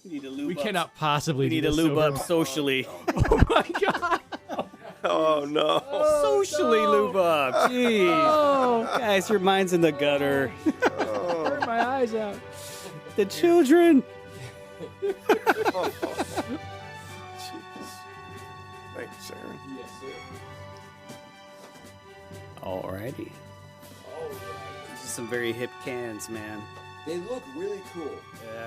We need to lube We up. cannot possibly. We need do to this lube sober. up socially. Oh my god! Oh no. Socially lube up. Jeez. Oh, Guys, your mind's in the gutter. burn my eyes out. The children. Jeez. Thanks, Aaron. Alrighty. These are some very hip cans, man. They look really cool.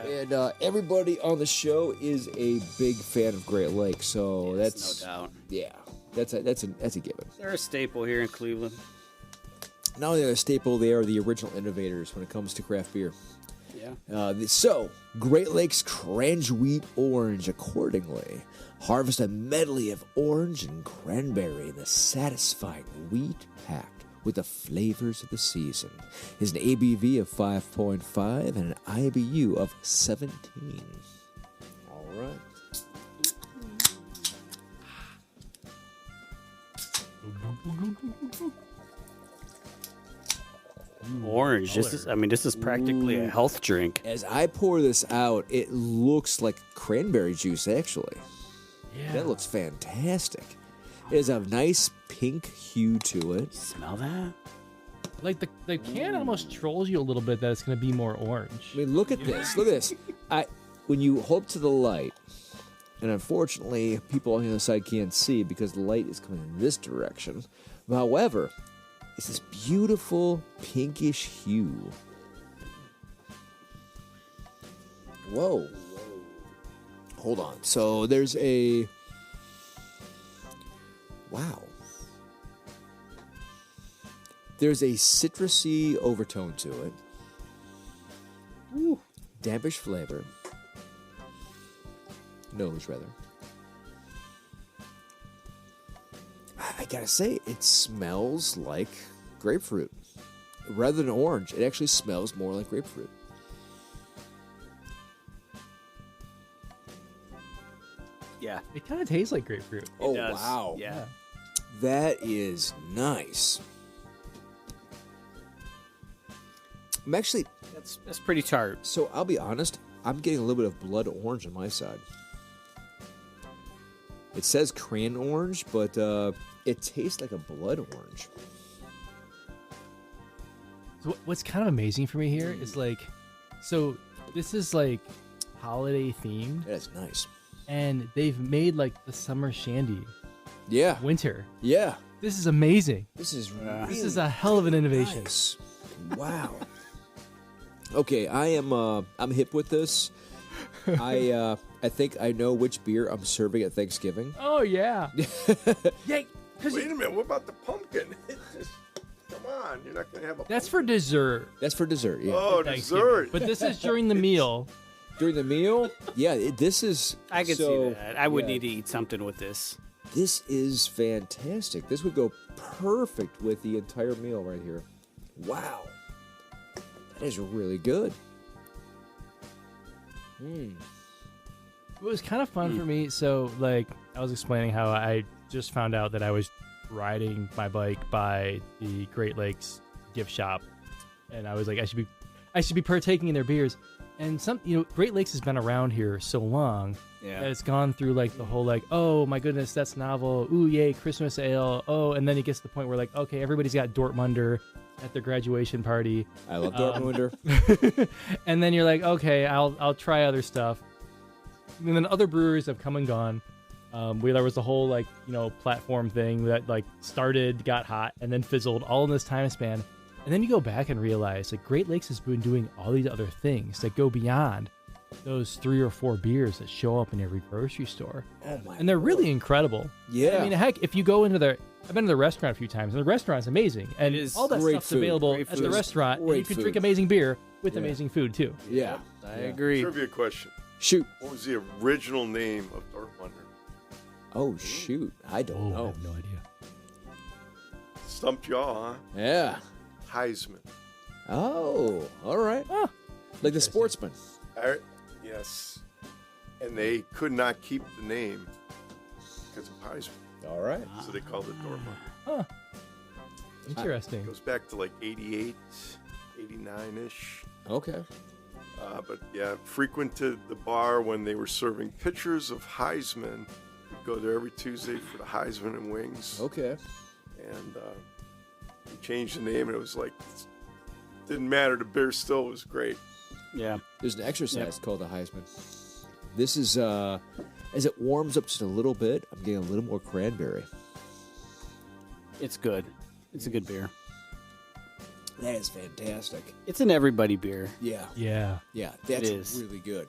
Yeah. And everybody on the show is a big fan of Great Lakes, so Yes, that's no doubt. yeah, that's a given. They're a staple here in Cleveland. Not only are they a staple, they are the original innovators when it comes to craft beer. Yeah. So, Great Lakes Crange Wheat Orange, accordingly. Harvest a medley of orange and cranberry in the satisfying wheat packed with the flavors of the season. Is an ABV of 5.5 and an IBU of 17. All right. Orange. This is practically a health drink. As I pour this out, it looks like cranberry juice, actually. Yeah. That looks fantastic. It has a nice pink hue to it. Smell that? Like the can almost trolls you a little bit that it's going to be more orange. I mean, look at this. Look at this. When you hold up to the light, and unfortunately, people on the other side can't see because the light is coming in this direction. However, it's this beautiful pinkish hue. Whoa. Hold on. So there's a... Wow. There's a citrusy overtone to it. Ooh. Dampish flavor. Nose, rather. I gotta say, it smells like grapefruit. Rather than orange, it actually smells more like grapefruit. Yeah. It kind of tastes like grapefruit. Oh, does. wow. Yeah. That is nice. I'm actually, That's pretty tart. so I'll be honest, I'm getting a little bit of blood orange on my side. It says cran orange, but it tastes like a blood orange. So what's kind of amazing for me here is like, so this is like holiday themed, That's nice. and they've made like the summer shandy Yeah. winter. Yeah. This is amazing. This is This is a hell of an innovation. nice. Wow. Okay, I'm hip with this. I think I know which beer I'm serving at Thanksgiving. Oh yeah. Yeah, because Wait a minute. What about the pumpkin? Come on. You're not going to have a that's for dessert. That's for dessert. Yeah. Oh, Thanksgiving. dessert. But this is during the meal. During the meal, yeah, this is. I could so, see that. I would yeah. need to eat something with this. This is fantastic. This would go perfect with the entire meal right here. Wow, that is really good. It was kind of fun for me. So, like, I was explaining how I just found out that I was riding my bike by the Great Lakes gift shop, and I was like, I should be partaking in their beers. And Great Lakes has been around here so long Yeah. that it's gone through like the whole like, oh my goodness, that's novel. Ooh, yay, Christmas ale. Oh, and then it gets to the point where like, okay, everybody's got Dortmunder at their graduation party. I love Dortmunder. And then you're like, okay, I'll try other stuff. And then other breweries have come and gone. There was the whole like platform thing that like started, got hot, and then fizzled all in this time span. And then you go back and realize like Great Lakes has been doing all these other things that go beyond those 3 or 4 beers that show up in every grocery store. Oh my! And they're really incredible. Yeah. I mean, heck, if you go into I've been to the restaurant a few times, and the restaurant's amazing, and It is all that great stuff's food. available Great at the food. restaurant. And Great you can food. drink amazing beer with Yeah. amazing food too. Yeah. I agree. Trivia question. Shoot. What was the original name of Dortmunder? Oh shoot! I don't I know. have no idea. Stumped y'all, huh? Yeah. Heisman. Oh, all right. Oh, Like the sportsman. Yes. And they could not keep the name because of Heisman. All right. So they called it Dortmunder. interesting. Goes back to like 88, 89-ish. Okay. But yeah, frequented the bar when they were serving pitchers of Heisman. We'd go there every Tuesday for the Heisman and wings. Okay. And we changed the name, and it was like, didn't matter. The beer still was great. Yeah. There's an exercise called the Heisman. This is, as it warms up just a little bit, I'm getting a little more cranberry. It's good. It's a good beer. That is fantastic. It's an everybody beer. Yeah. Yeah. Yeah, that's It is. really good.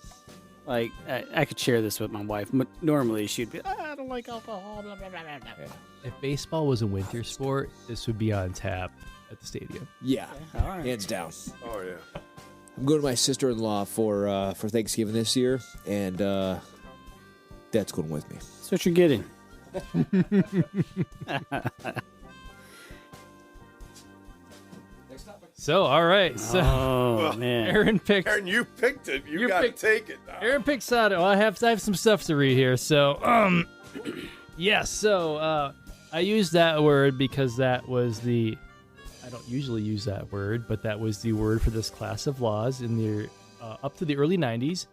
Like, I could share this with my wife. Normally, she'd be, I don't like alcohol. Blah, blah, blah, blah, blah. If baseball was a winter sport, this would be on tap at the stadium. Yeah, All right. hands down. Oh, yeah. I'm going to my sister-in-law for Thanksgiving this year, and that's going with me. That's what you're getting. So, all right. So, Oh, man. Aaron picked. Aaron, you picked it. You You got to picked- take it now. Aaron picks out. Well, I have some stuff to read here. So, yeah. So, I used that word because that was the. I don't usually use that word, but that was the word for this class of laws in the up to the early '90s.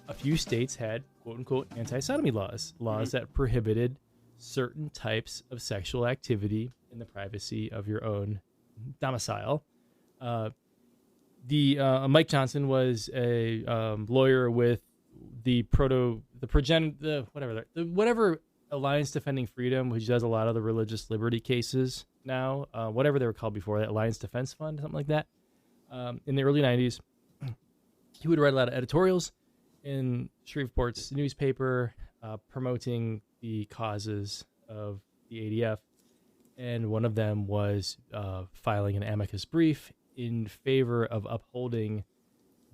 A few states had "quote unquote" anti-sodomy laws, that prohibited certain types of sexual activity in the privacy of your own domicile. Mike Johnson was a lawyer with whatever Alliance Defending Freedom, which does a lot of the religious liberty cases now, whatever they were called before that, Alliance Defense Fund, something like that. In the early 90s, he would write a lot of editorials in Shreveport's newspaper promoting the causes of the ADF. And one of them was filing an amicus brief in favor of upholding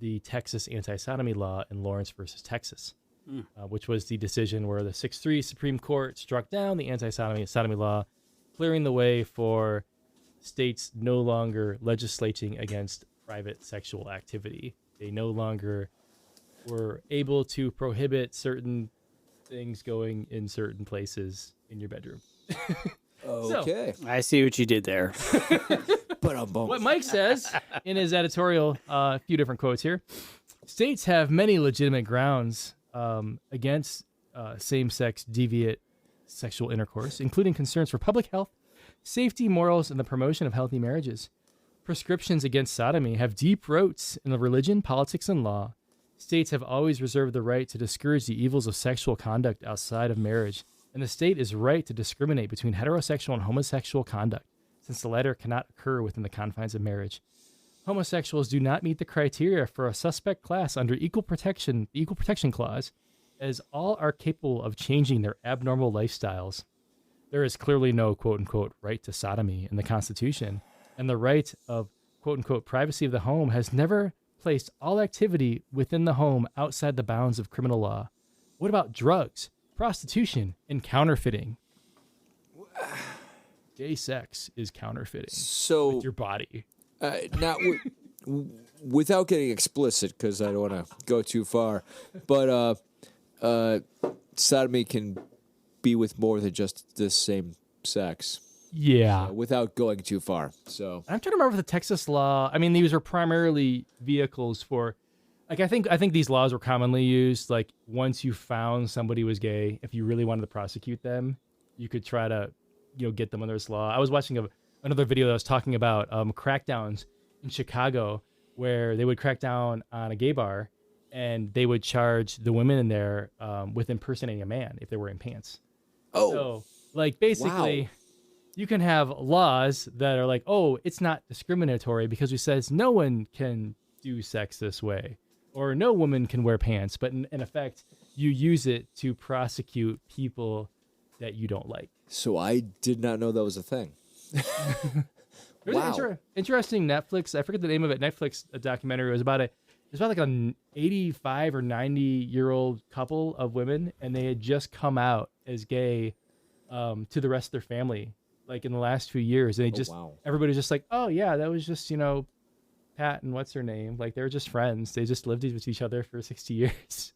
the Texas anti-sodomy law in Lawrence versus Texas, which was the decision where the 6-3 Supreme Court struck down the anti-sodomy law, clearing the way for states no longer legislating against private sexual activity. They no longer were able to prohibit certain things going in certain places in your bedroom. Okay. I see what you did there. But What Mike says in his editorial, a few different quotes here. States have many legitimate grounds against same-sex deviant sexual intercourse, including concerns for public health, safety, morals, and the promotion of healthy marriages. Prescriptions against sodomy have deep roots in the religion, politics, and law. States have always reserved the right to discourage the evils of sexual conduct outside of marriage, and the state is right to discriminate between heterosexual and homosexual conduct, since the latter cannot occur within the confines of marriage. Homosexuals do not meet the criteria for a suspect class under the Equal Protection Clause, as all are capable of changing their abnormal lifestyles. There is clearly no quote-unquote right to sodomy in the Constitution, and the right of quote-unquote privacy of the home has never placed all activity within the home outside the bounds of criminal law. What about drugs, prostitution, and counterfeiting? Gay sex is counterfeiting So, with your body. not without getting explicit, because I don't want to go too far, but sodomy can be with more than just the same sex. Yeah. Without going too far. So I'm trying to remember the Texas law. I mean, these were primarily vehicles for, like, I think these laws were commonly used. Like, once you found somebody was gay, if you really wanted to prosecute them, you could try to, get them under this law. I was watching another video that was talking about crackdowns in Chicago, where they would crack down on a gay bar, and they would charge the women in there with impersonating a man if they were in pants. So, like, basically. Wow. You can have laws that are like, oh, it's not discriminatory because it says no one can do sex this way, or no woman can wear pants. But in effect, you use it to prosecute people that you don't like. So I did not know that was a thing. There's Wow. an interesting Netflix. I forget the name of it. Netflix documentary. It was about like an 85 or 90-year-old couple of women, and they had just come out as gay to the rest of their family, like in the last few years. And they everybody's just like, oh yeah, that was just, Pat and what's her name? Like, they're just friends. They just lived with each other for 60 years.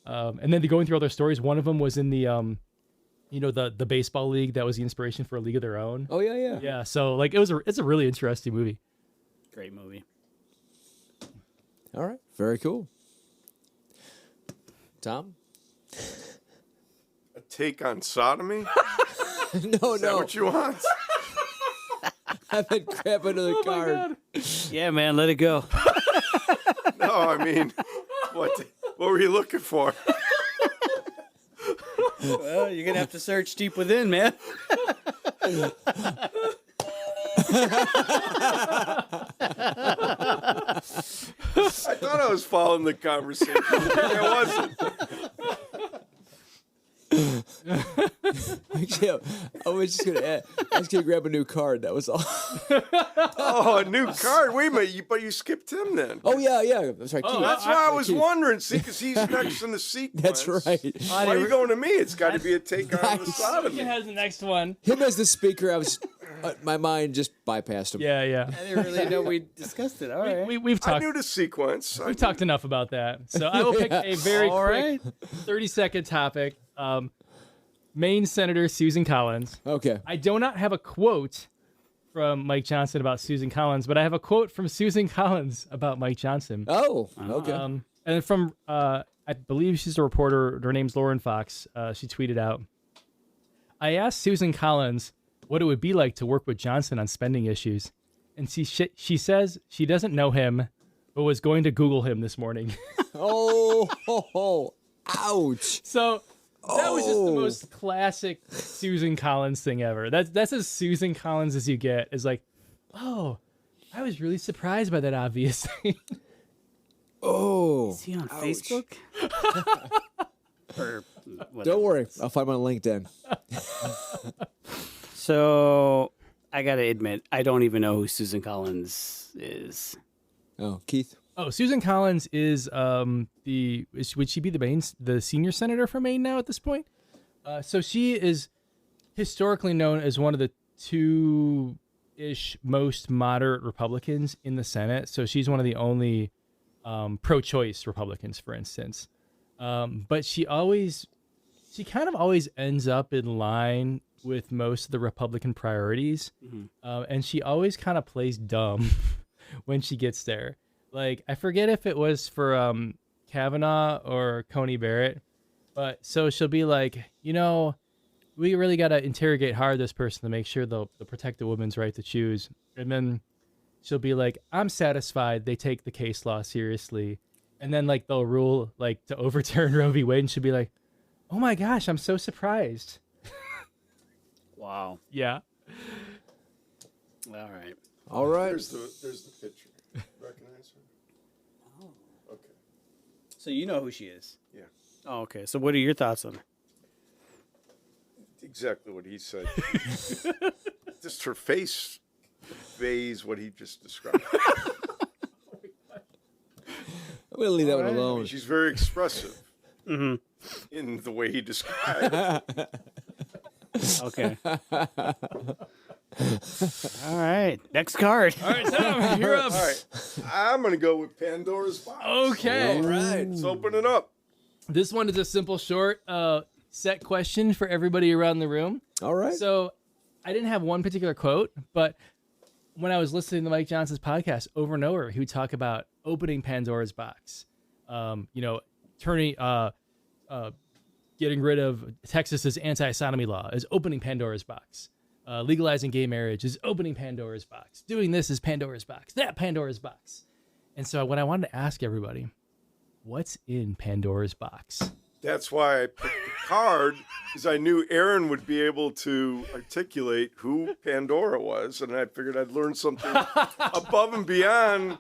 And then they going through all their stories. One of them was in the, the baseball league that was the inspiration for A League of Their Own. Oh yeah. Yeah. So like, it's a really interesting movie. Great movie. All right. Very cool. Tom? A take on sodomy? No, Is that what you want? I've been grab another card. Yeah, man, let it go. No, I mean, what were you looking for? Well, you're gonna have to search deep within, man. I thought I was following the conversation. I wasn't. Actually, I was just gonna grab a new card. That was all. Oh, a new card. Wait a minute, but you skipped him then. Oh yeah. That's right. Keith. That's why I was Keith. wondering. See, because he's next in the sequence. That's right. Why are you going to me? It's got to be a take on the He sodomy. has the next one. Him as the speaker, I was. My mind just bypassed him. Yeah. I didn't really know we discussed it. All right. We've I talked. knew the sequence. We've talked enough about that. So I will pick a very All quick right. 30-second topic. Maine Senator Susan Collins. Okay. I do not have a quote from Mike Johnson about Susan Collins, but I have a quote from Susan Collins about Mike Johnson. Oh. Okay. And from, I believe she's a reporter. Her name's Lauren Fox. She tweeted out, I asked Susan Collins what it would be like to work with Johnson on spending issues. And she says she doesn't know him, but was going to Google him this morning. Oh. Ouch. So that was just the most classic Susan Collins thing ever. That's as Susan Collins as you get. Is like, oh, I was really surprised by that obvious thing. Oh. Is he on Facebook? Or whatever. Don't worry. I'll find him on LinkedIn. So I gotta admit, I don't even know who Susan Collins is. Oh, Keith. Oh, Susan Collins is would she be the senior senator from Maine now at this point? So she is historically known as one of the two-ish most moderate Republicans in the Senate. So she's one of the only pro-choice Republicans, for instance. But she kind of always ends up in line with most of the Republican priorities, and she always kind of plays dumb when she gets there. Like, I forget if it was for Kavanaugh or Coney Barrett, but so she'll be like, we really got to interrogate hard this person to make sure they'll protect the woman's right to choose. And then she'll be like, I'm satisfied they take the case law seriously. And then, like, they'll rule, like, to overturn Roe v. Wade, and she'll be like, oh my gosh, I'm so surprised. Wow. Yeah. All right. All right. There's the picture. Recognize her? Oh. Okay. So you know who she is? Yeah. Oh, okay. So what are your thoughts on her? Exactly what he said. Just her face conveys what he just described. I'm going to leave that one alone. She's very expressive in the way he described it. Okay. All right. Next card. All right, Tom, you're up. All right. I'm going to go with Pandora's box. Okay. All right. Let's open it up. This one is a simple, short, set question for everybody around the room. All right. So I didn't have one particular quote, but when I was listening to Mike Johnson's podcast over and over, he would talk about opening Pandora's box. Turning, getting rid of Texas's anti-sodomy law is opening Pandora's box. Legalizing gay marriage is opening Pandora's box. Doing this is Pandora's box. That Pandora's box. And so what I wanted to ask everybody, what's in Pandora's box? That's why I picked the card, because I knew Aaron would be able to articulate who Pandora was, and I figured I'd learn something above and beyond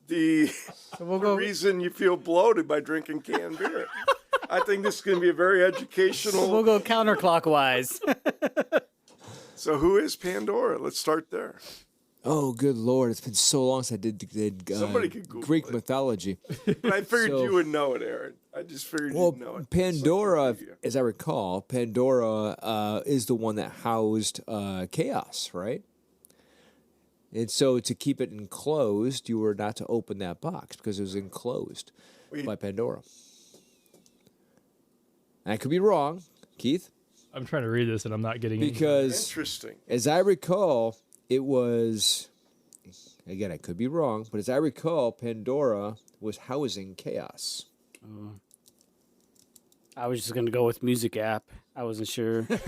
the reason you feel bloated by drinking canned beer. I think this is going to be a very educational. We'll go counterclockwise. So who is Pandora? Let's start there. Oh, good Lord. It's been so long since I did Somebody could Google Greek it. mythology. But I figured So- you would know it, Aaron. I just figured Well, you'd know it. Pandora, So, as I recall, Pandora is the one that housed chaos, right? And so to keep it enclosed, you were not to open that box because it was enclosed by Pandora. I could be wrong, Keith, I'm trying to read this and I'm not getting it. because Interesting. as I recall, it was Again, I could be wrong, but as I recall, Pandora was housing chaos. I was just gonna go with music app. I wasn't sure. This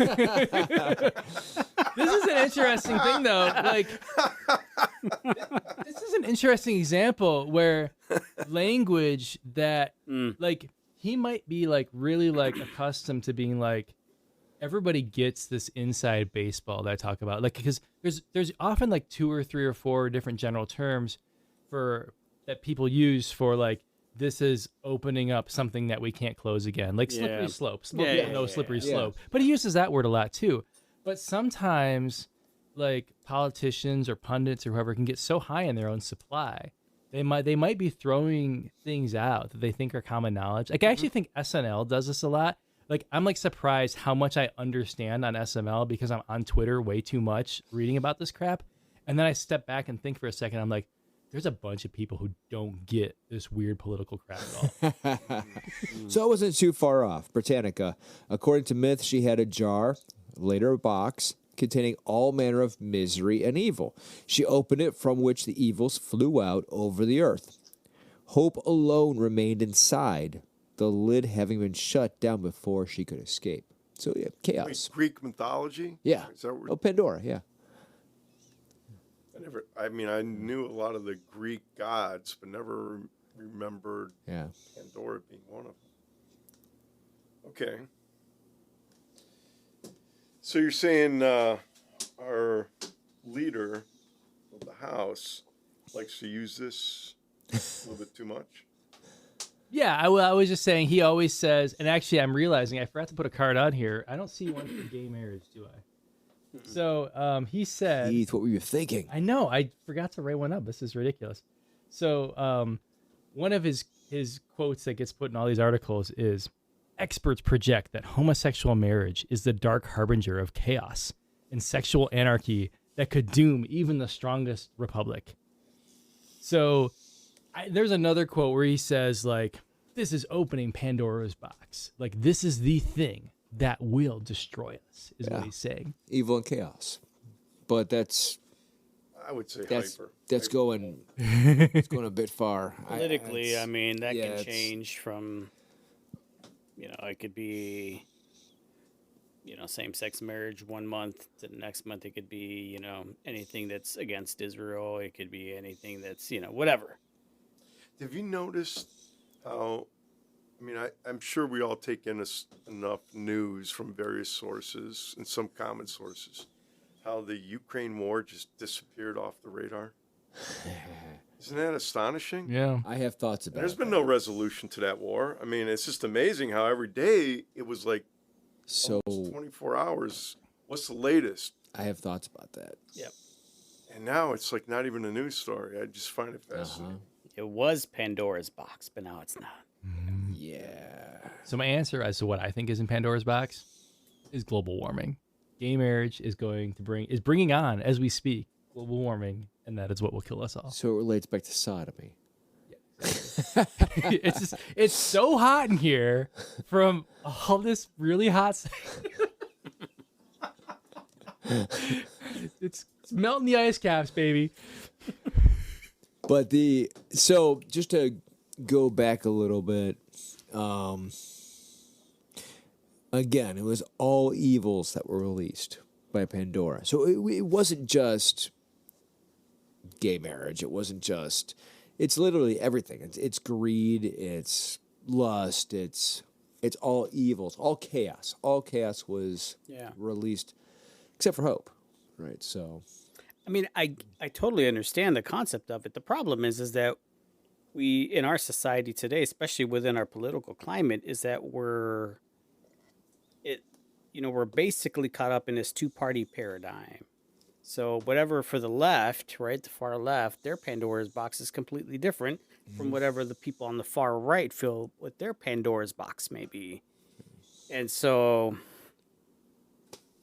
is an interesting thing, though. Like, this is an interesting example where language that, like, he might be like really like accustomed to being like, everybody gets this inside baseball that I talk about, like, because there's often like 2 or 3 or 4 different general terms for that people use for like, this is opening up something that we can't close again, like slippery slope. Slippery slope. But he uses that word a lot too. But sometimes, like, politicians or pundits or whoever can get so high in their own supply, they might be throwing things out that they think are common knowledge. Like, I actually think SNL does this a lot. Like, I'm like surprised how much I understand on SML because I'm on Twitter way too much reading about this crap. And then I step back and think for a second. I'm like, there's a bunch of people who don't get this weird political crap at all. So I wasn't too far off. Britannica. According to myth, she had a jar, later a box, containing all manner of misery and evil. She opened it, from which the evils flew out over the earth. Hope alone remained inside, the lid having been shut down before she could escape. So, yeah, chaos. Wait, Greek mythology? Yeah. Is that what Oh, Pandora, yeah. I knew a lot of the Greek gods, but never remembered Yeah. Pandora being one of them. Okay. So you're saying our leader of the house likes to use this a little bit too much? Yeah, I was just saying he always says, and actually I'm realizing I forgot to put a card on here. I don't see one for gay marriage, do I? So he said, Heath, what were you thinking? I know, I forgot to write one up. This is ridiculous. So one of his quotes that gets put in all these articles is, experts project that homosexual marriage is the dark harbinger of chaos and sexual anarchy that could doom even the strongest republic. So there's another quote where he says, like, this is opening Pandora's box. Like, this is the thing that will destroy us, is what he's saying. Evil and chaos. But that's I would say that's hyper. that's going it's going a bit far. Politically, it's- I mean, that yeah, can it's- change from, it could be, same-sex marriage one month to the next month. It could be, anything that's against Israel. It could be anything that's, whatever. Have you noticed how, I'm sure we all take in enough news from various sources and some common sources, how the Ukraine war just disappeared off the radar? Isn't that astonishing? Yeah. I have thoughts about There's been that. no resolution to that war. I mean, it's just amazing how every day it was like So almost 24 hours. What's the latest? I have thoughts about that. Yep. And now it's like not even a news story. I just find it fascinating. It was Pandora's box, but now it's not. Yeah. So my answer as to what I think is in Pandora's box is global warming. Gay marriage is bringing on, as we speak, global warming, and that is what will kill us all. So it relates back to sodomy. It's so hot in here from all this really hot. It's melting the ice caps, baby. But so just to go back a little bit, again, it was all evils that were released by Pandora. So it wasn't just gay marriage. It wasn't just. It's literally everything. It's greed. It's lust. It's all evils. All chaos. All chaos was released, except for hope, right? So. I mean, I totally understand the concept of it. The problem is that we, in our society today, especially within our political climate, is that we're basically caught up in this two-party paradigm. So whatever for the left, right, the far left, their Pandora's box is completely different from whatever the people on the far right feel what their Pandora's box may be. And so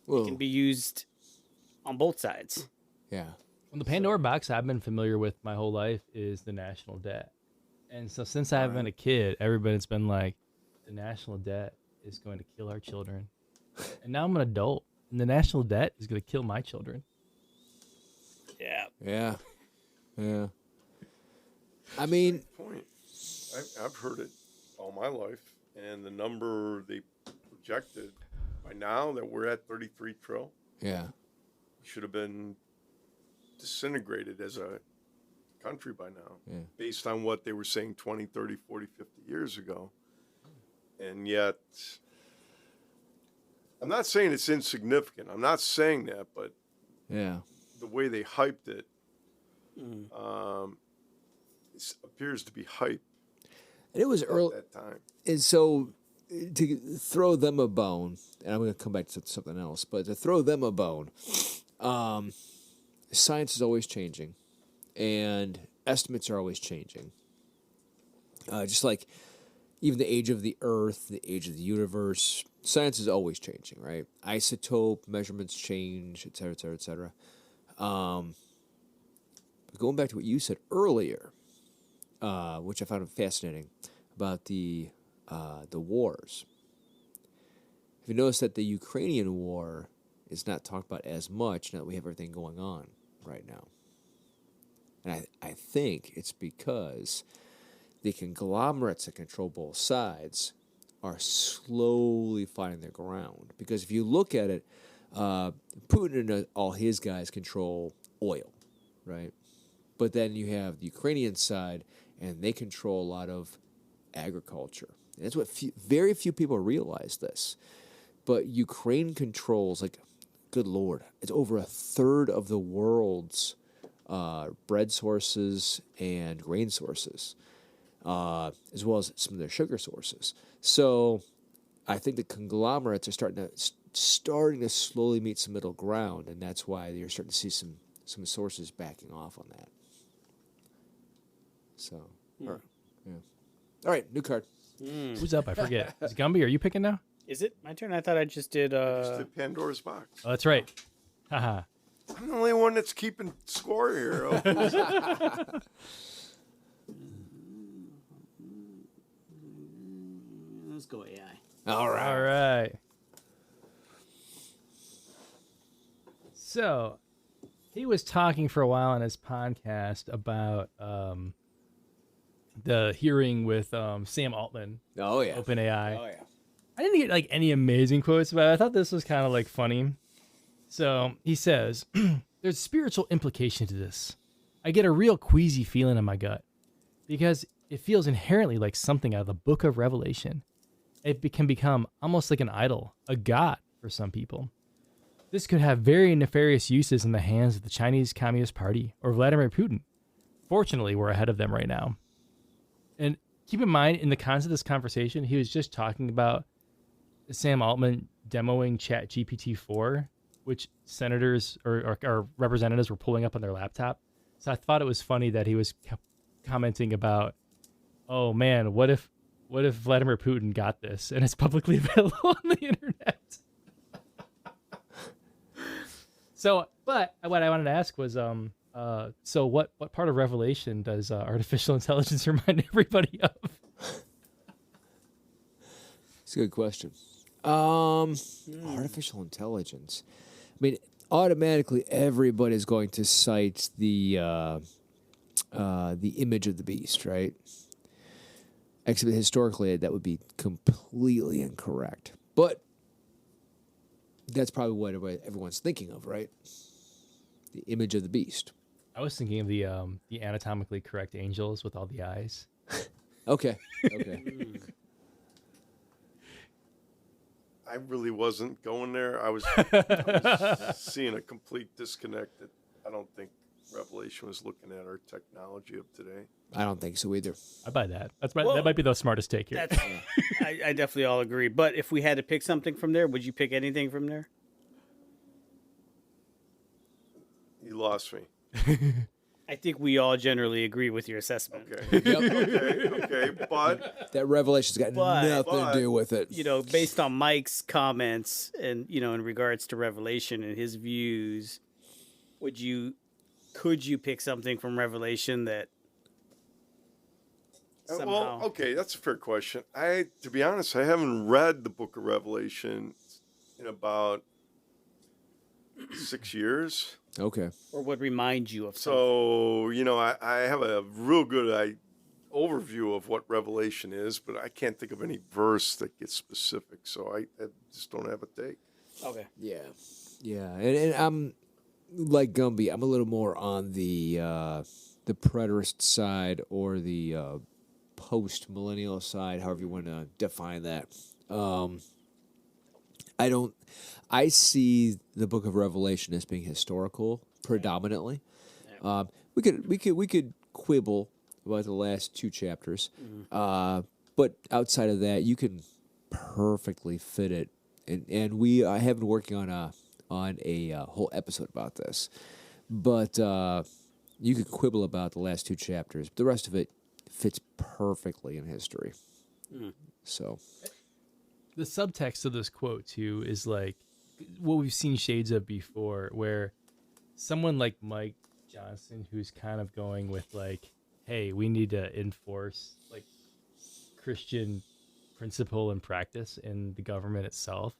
it can be used on both sides. Yeah. Well, the Pandora box I've been familiar with my whole life is the national debt. And so since I've been a kid, everybody's been like, the national debt is going to kill our children. And now I'm an adult, and the national debt is going to kill my children. Yeah. Yeah. Yeah. I mean, Point. I've heard it all my life, and the number they projected by now that we're at 33 trill yeah. should have been disintegrated as a country by now, Yeah. based on what they were saying 20, 30, 40, 50 years ago. And yet, I'm not saying it's insignificant. I'm not saying that, but Yeah. the way they hyped it appears to be hype And it was at early. that time. And so to throw them a bone, and I'm going to come back to something else, but to throw them a bone, science is always changing, and estimates are always changing. Just like even the age of the Earth, the age of the universe, science is always changing, right? Isotope measurements change, et cetera, et cetera, et cetera. But going back to what you said earlier, which I found fascinating, about the wars. Have you noticed that the Ukrainian war is not talked about as much now that we have everything going on right now? And I think it's because the conglomerates that control both sides are slowly finding their ground. Because if you look at it, Putin and all his guys control oil, right? But then you have the Ukrainian side, and they control a lot of agriculture. And that's what very few people realize this. But Ukraine controls, like, good Lord, it's over a third of the world's bread sources and grain sources, as well as some of their sugar sources. So I think the conglomerates are starting to slowly meet some middle ground, and that's why you're starting to see some sources backing off on that. So, all right, yeah. All right, new card. Who's up? I forget. Is it Gumby? Are you picking now? Is it my turn? I thought I just did. Just did Pandora's box. Oh, that's right. Haha. I'm the only one that's keeping score here. Let's go AI. All right. All right. So, he was talking for a while on his podcast about the hearing with Sam Altman, Oh yeah. OpenAI. Oh yeah. I didn't get like any amazing quotes, but I thought this was kind of like funny. So he says, "There's a spiritual implication to this. I get a real queasy feeling in my gut because it feels inherently like something out of the Book of Revelation. Can become almost like an idol, a god for some people. This could have very nefarious uses in the hands of the Chinese Communist Party or Vladimir Putin. Fortunately, we're ahead of them right now." And keep in mind, in the context of this conversation, he was just talking about Sam Altman demoing Pt2, which senators or representatives were pulling up on their laptop. So I thought it was funny that he was commenting about, oh man, what if Vladimir Putin got this and it's publicly available on the internet? So, but what I wanted to ask was, so what part of Revelation does artificial intelligence remind everybody of? It's a good question. Artificial intelligence. I mean, automatically everybody's going to cite the image of the beast, right? Except historically, that would be completely incorrect. But that's probably what everyone's thinking of, right? The image of the beast. I was thinking of the anatomically correct angels with all the eyes. Okay. Okay. I really wasn't going there. I was seeing a complete disconnect that I don't think Revelation was looking at our technology of today. I don't think so either. I buy that. That Well, might be the smartest take here. That's, I definitely all agree. But if we had to pick something from there, would you pick anything from there? You lost me. I think we all generally agree with your assessment. Okay. Okay. But That Revelation's got nothing to do with it. You know, based on Mike's comments and, you know, in regards to Revelation and his views, could you pick something from Revelation that somehow... well, okay, that's a fair question. To be honest, I haven't read the Book of Revelation in about 6 years. Okay. or would remind you of something. So, I have a real good overview of what Revelation is, but I can't think of any verse that gets specific. So I just don't have a take. Okay. Yeah. Yeah. And I'm like Gumby. I'm a little more on the preterist side or the post millennial side, however you want to define that. I don't. I see the Book of Revelation as being historical predominantly. Yeah. We could quibble about the last two chapters, but outside of that, you can perfectly fit it. And I have been working on a whole episode about this, but you could quibble about the last two chapters. But the rest of it fits perfectly in history. So. The subtext of this quote too is like what we've seen shades of before, where someone like Mike Johnson, who's kind of going with like, hey, we need to enforce like Christian principle and practice in the government itself.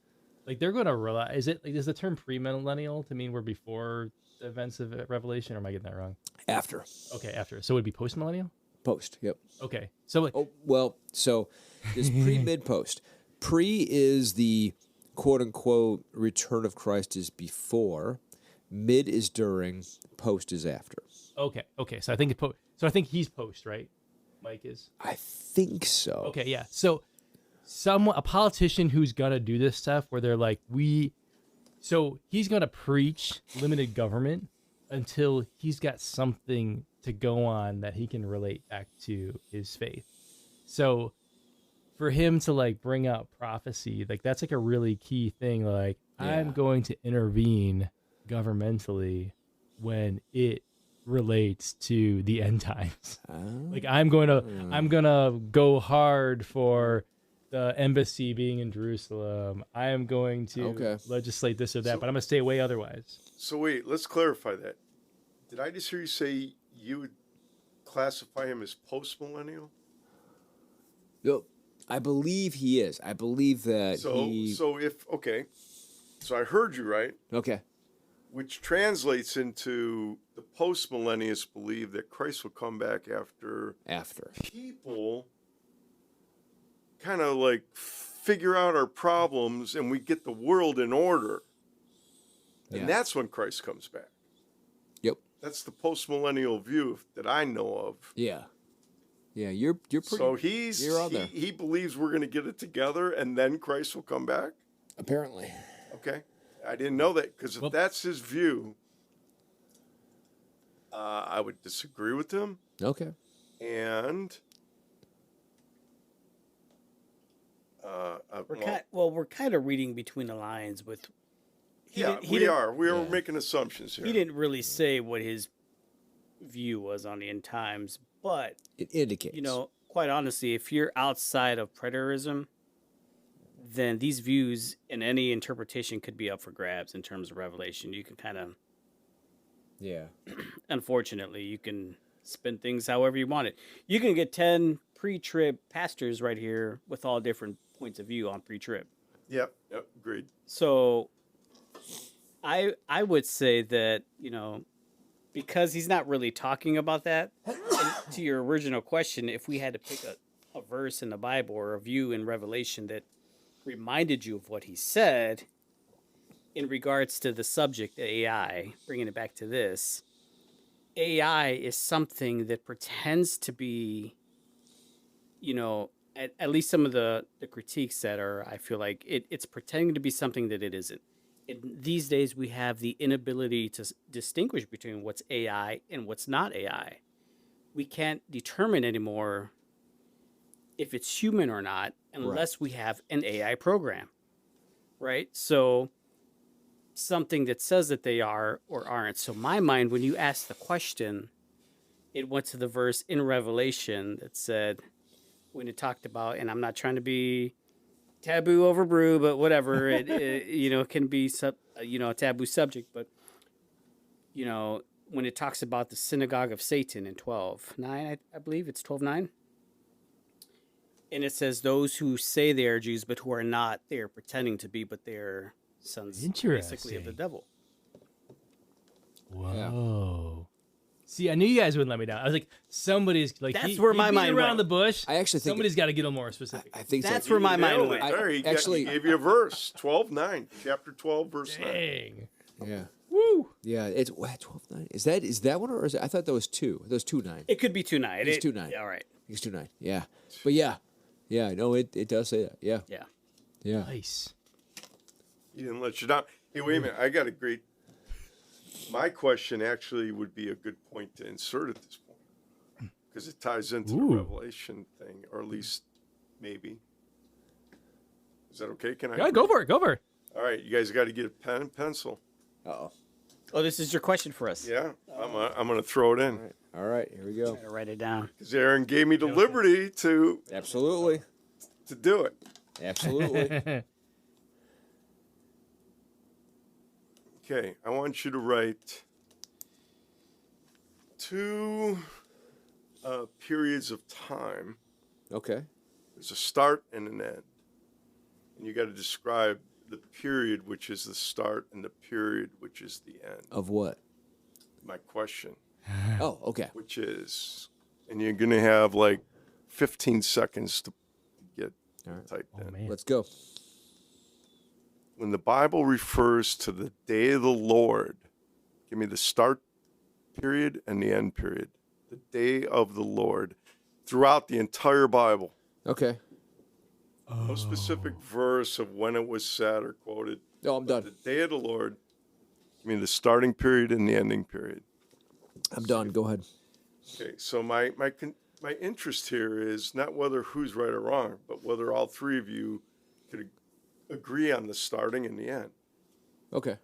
Like they're going to realize, is the term premillennial to mean we're before the events of Revelation, or am I getting that wrong? After. Okay, after. So it would be post-millennial? Post, yep. Okay. So Oh, well, so there's pre, mid, post. Pre is the quote-unquote return of Christ is before. Mid is during. Post is after. okay. So I think I think he's post, right? Mike is. I think so. Okay, yeah. So a politician who's gonna do this stuff where they're like, so he's gonna preach limited government until he's got something to go on that he can relate back to his faith. So for him to like bring out prophecy, like that's like a really key thing. Like I'm going to intervene governmentally when it relates to the end times. Like I'm gonna go hard for the embassy being in Jerusalem. I am going to legislate this or that, but I'm gonna stay away otherwise. So wait, let's clarify that. Did I just hear you say you would classify him as post-millennial? Yep. I believe he is. I believe that So I heard you right, Okay. which translates into the post-millennialists believe that Christ will come back after people kind of like figure out our problems and we get the world in order. And that's when Christ comes back. Yep. That's the post-millennial view that I know of. Yeah. Yeah, you're pretty. So you're on there. he believes we're going to get it together and then Christ will come back? Apparently. Okay. I didn't know that because if that's his view, I would disagree with him. Okay. And we're kind of reading between the lines with. We are making assumptions here. He didn't really say what his view was on the end times, but it indicates. Quite honestly, if you're outside of preterism, then these views and any interpretation could be up for grabs in terms of Revelation. You can kind of, unfortunately, you can spin things however you want it. You can get 10 pre-trib pastors right here with all different points of view on pre-trib. Yep, agreed. So I would say that, because he's not really talking about that, and to your original question, if we had to pick a verse in the Bible or a view in Revelation that reminded you of what he said in regards to the subject AI, bringing it back to this, AI is something that pretends to be, at least some of the critiques that are, I feel like it's pretending to be something that it isn't. These days, we have the inability to distinguish between what's AI and what's not AI. We can't determine anymore if it's human or not unless we have an AI program, right? So something that says that they are or aren't. So my mind, when you asked the question, it went to the verse in Revelation that said, when it talked about, and I'm not trying to be taboo over brew, but whatever, it can be a taboo subject, but when it talks about the synagogue of Satan in 12:9, I believe it's 12:9, and it says those who say they are Jews but who are not, they are pretending to be, but they're sons basically of the devil. Whoa. See, I knew you guys wouldn't let me down. I was like, somebody's like, That's where my beat mind around went. the bush. I actually think somebody's got to get a little more specific. I think That's so. where my mind Nailed went. it. There, he actually- gave you a verse, 12:9, chapter 12, verse 9. Dang. Yeah. Woo. Yeah, it's 12:9. Is that one or is it, I thought that was 2. That was 2:9. It could be 2-9. It's 2-9. Yeah, all right. It's 2:9. Yeah. But yeah. Yeah, no, it does say that. Yeah. Yeah. Yeah. Nice. He didn't let you down. Hey, wait a minute. I got a great. My question actually would be a good point to insert at this point because it ties into Ooh. the Revelation thing, or at least maybe. Is that okay? Can I? Yeah, go for it. Go for it. All right, you guys got to get a pen and pencil. Uh-oh. Oh, this is your question for us. Yeah, I'm gonna throw it in All right, here we go. Gotta write it down. because Aaron gave me the liberty to Absolutely. do it. Absolutely. Okay, I want you to write 2 periods of time. Okay. There's a start and an end. And you got to describe the period which is the start and the period which is the end. Of what? My question, Oh, okay. which is, and you're going to have like 15 seconds to get All right. typed Oh, in. man. Let's go. When the Bible refers to the day of the Lord, give me the start period and the end period. The day of the Lord throughout the entire Bible. Okay. No specific verse of when it was said or quoted. No, I'm done. The day of the Lord, I mean the starting period and the ending period. I'm done. Go ahead. Okay, so my interest here is not whether who's right or wrong, but whether all three of you could agree on the starting and the end. Okay.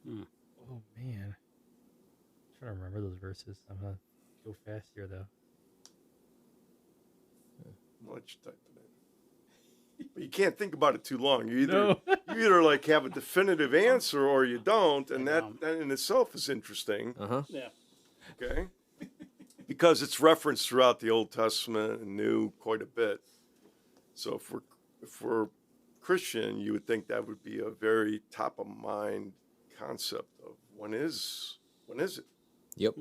Oh, man. I'm trying to remember those verses. I'm going to go fast here, though. I'll let you type it in. But you can't think about it too long. You either No. you either like have a definitive answer or you don't, and I that in itself is interesting. Uh-huh. Yeah. Okay, because it's referenced throughout the Old Testament and New quite a bit. So if we're Christian, you would think that would be a very top of mind concept of when is it? Yep.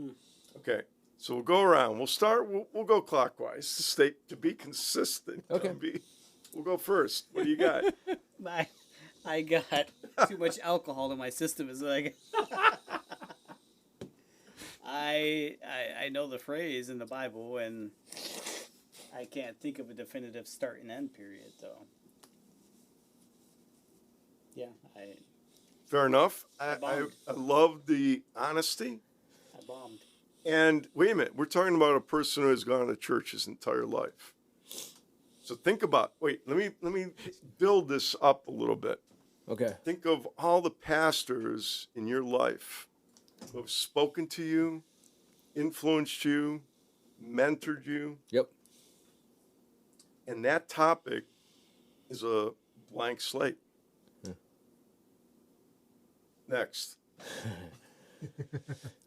Okay, so we'll go around. We'll start. We'll go clockwise to be consistent. Okay. We'll go first. What do you got? I got too much alcohol in my system. Is like I know the phrase in the Bible, and I can't think of a definitive start and end period. So yeah, I Fair enough. I bombed. love the honesty. bombed. And wait a minute, we're talking about a person who has gone to church his entire life. So think about. Wait, let me build this up a little bit. Okay. Think of all the pastors in your life who have spoken to you, influenced you, mentored you, Yep. and that topic is a blank slate. Next.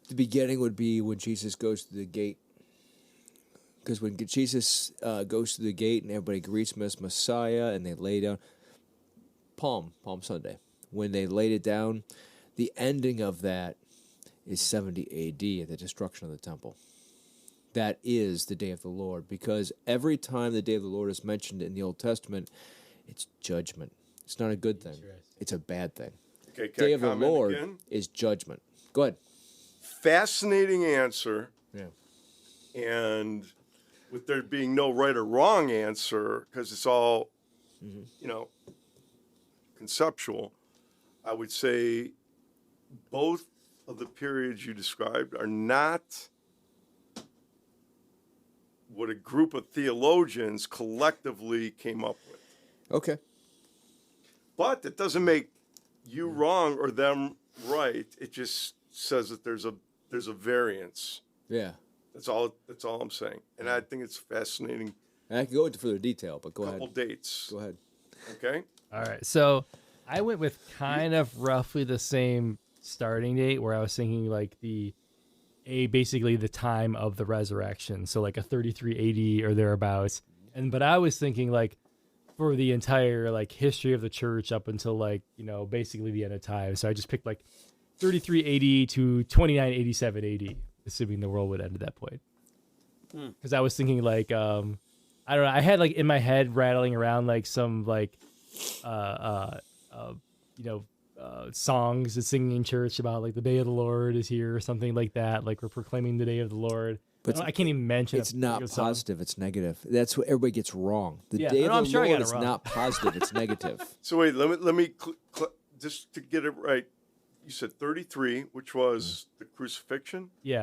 The beginning would be when Jesus goes to the gate. Because when Jesus goes to the gate and everybody greets him as Messiah and they lay down, Palm Sunday, when they laid it down, the ending of that is 70 AD at the destruction of the temple. That is the day of the Lord, because every time the day of the Lord is mentioned in the Old Testament, it's judgment. It's not a good thing. It's a bad thing. Okay, can Day I of the comment Lord again? is judgment. Go ahead. Fascinating answer. Yeah. And with there being no right or wrong answer, because it's all, conceptual, I would say both of the periods you described are not what a group of theologians collectively came up with. Okay. But it doesn't make you wrong or them right. It just says that there's a variance. Yeah. That's all I'm saying. And I think it's fascinating. And I can go into further detail, but go Couple ahead. dates. Go ahead. Okay? All right. So I went with kind of roughly the same starting date, where I was thinking like basically the time of the resurrection. So like a 33 AD or thereabouts. But I was thinking like for the entire like history of the church up until like, basically the end of time. So I just picked like 33 AD to 2987 AD, assuming the world would end at that point. Because I was thinking like, I don't know, I had like in my head rattling around like some like, you know, songs and singing in church about like the day of the Lord is here or something like that. Like we're proclaiming the day of the Lord. But I can't even mention it's a not particular song. positive, it's negative. That's what everybody gets wrong. The Yeah, day no, of I'm the sure I got Lord it is wrong. not positive, it's negative. So wait, let me just to get it right. You said 33, which was the crucifixion, Yeah.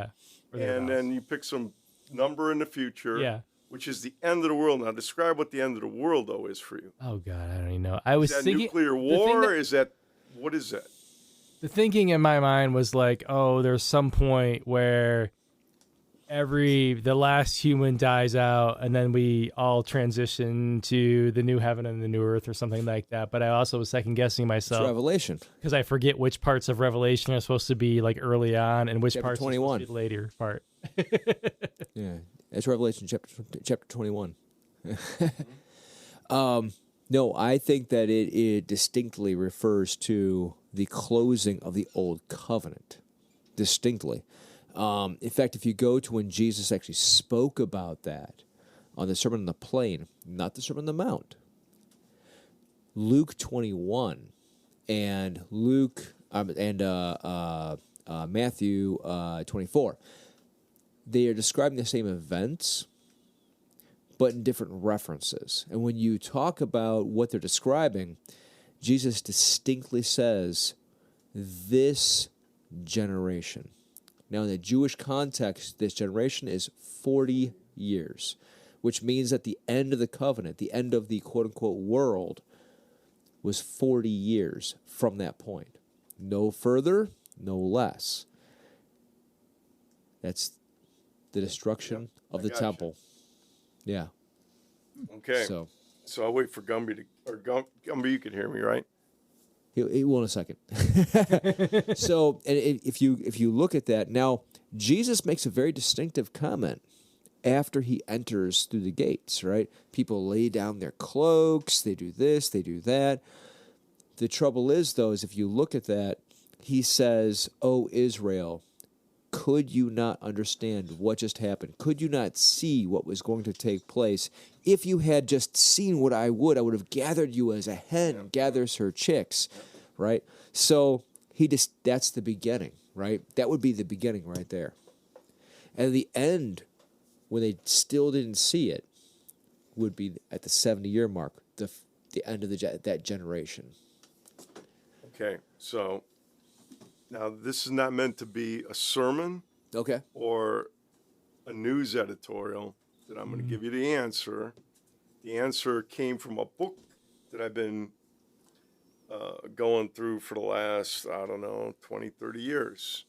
Or and thereabouts. then you pick some number in the future, Yeah. which is the end of the world. Now, describe what the end of the world though is for you. Oh God, I don't even know. I was Is that thinking nuclear the thing war? that- Is that what is that? the thinking in my mind was like, oh, there's some point where the last human dies out and then we all transition to the new heaven and the new earth or something like that. But I also was second guessing It's myself Revelation. because I forget which parts of Revelation are supposed to be like early on and which Chapter parts are 21. supposed to be the later part. Yeah, it's Revelation chapter 21. No, I think that it distinctly refers to the closing of the old covenant. Distinctly. In fact, if you go to when Jesus actually spoke about that on the Sermon on the Plain, not the Sermon on the Mount, Luke 21 and Matthew 24, they are describing the same events, but in different references. And when you talk about what they're describing, Jesus distinctly says, this generation. Now, in the Jewish context, this generation is 40 years, which means that the end of the covenant, the end of the quote-unquote world, was 40 years from that point. No further, no less. That's the destruction of the gotcha. temple. Yeah. Okay. So I'll wait for Gumby Gumby, you can hear me, right? He will in a second. So, and if you look at that now, Jesus makes a very distinctive comment after he enters through the gates. Right? People lay down their cloaks. They do this. They do that. The trouble is, though, is if you look at that, he says, "O Israel, could you not understand what just happened? Could you not see what was going to take place? If you had just seen what I would have gathered you as a hen gathers her chicks," right? So that's the beginning, right? That would be the beginning right there. And the end, when they still didn't see it, would be at the 70-year mark, the end of that generation. Okay. So now this is not meant to be a sermon Okay. or a news editorial that I'm going to give you the answer. The answer came from a book that I've been going through for the last, 20, 30 years.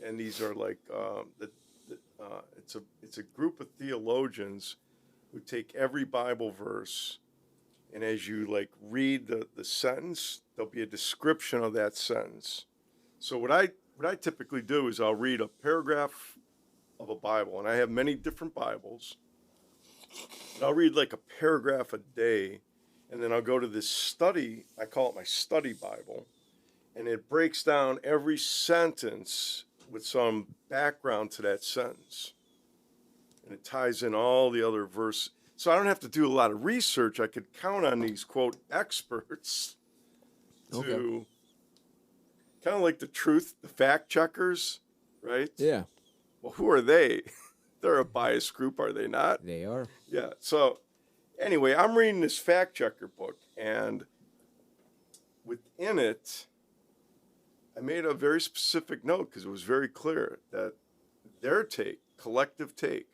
And these are like, it's a group of theologians who take every Bible verse, and as you like read the sentence, there'll be a description of that sentence. So what I typically do is I'll read a paragraph of a Bible, and I have many different Bibles. And I'll read like a paragraph a day, and then I'll go to this study, I call it my study Bible, and it breaks down every sentence with some background to that sentence. And it ties in all the other verses. So I don't have to do a lot of research. I could count on these, quote, experts to kind of like the fact checkers, right? Yeah. Well, who are they? They're a biased group, are they not? They are. Yeah. So anyway, I'm reading this fact checker book, and within it, I made a very specific note because it was very clear that their collective take,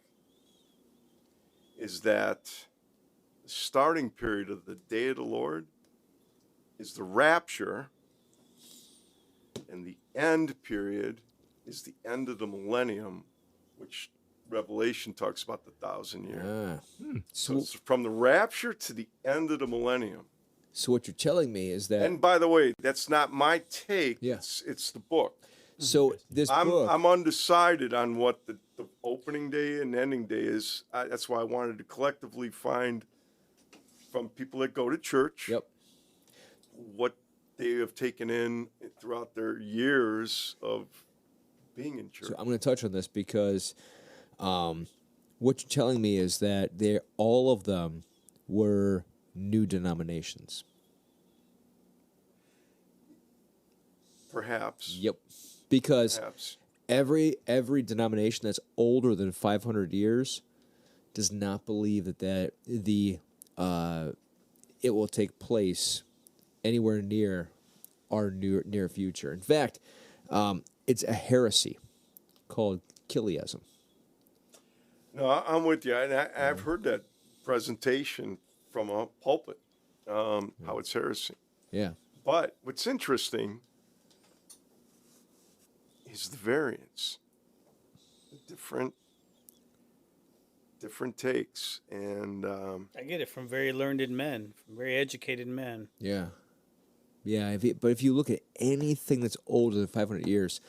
is that the starting period of the day of the Lord is the rapture, and the end period is the end of the millennium, which Revelation talks about the 1,000 years. So it's from the rapture to the end of the millennium. So what you're telling me is that... And by the way, that's not my take. Yeah. It's the book. So this book... I'm undecided on what the opening day and ending day is. That's why I wanted to collectively find from people that go to church Yep. what they have taken in throughout their years of being in church. So I'm going to touch on this because what you're telling me is that all of them were new denominations. Perhaps. Yep. Because Perhaps. every denomination that's older than 500 years does not believe that it will take place anywhere near our near future. In fact, it's a heresy called Chiliasm. No, I'm with you. And I've heard that presentation from a pulpit, how it's heresy. Yeah. But what's interesting is the variance, the different takes, and I get it from very learned men, from very educated men. Yeah. Yeah, but if you look at anything that's older than 500 years,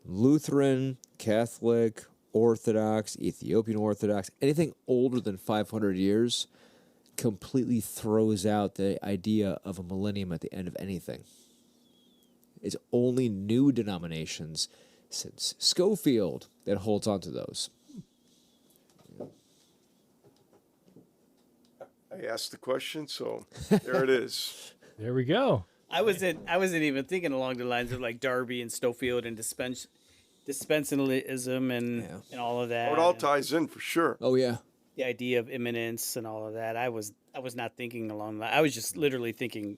Lutheran, Catholic, Orthodox, Ethiopian Orthodox, anything older than 500 years completely throws out the idea of a millennium at the end of anything. It's only new denominations since Schofield that holds on to those. I asked the question, so there it is. There we go. I wasn't even thinking along the lines of like Darby and Schofield and dispensationalism and all of that. It all and ties in for sure. Oh, yeah. the idea of imminence and all of that. I was not thinking along that. I was just literally thinking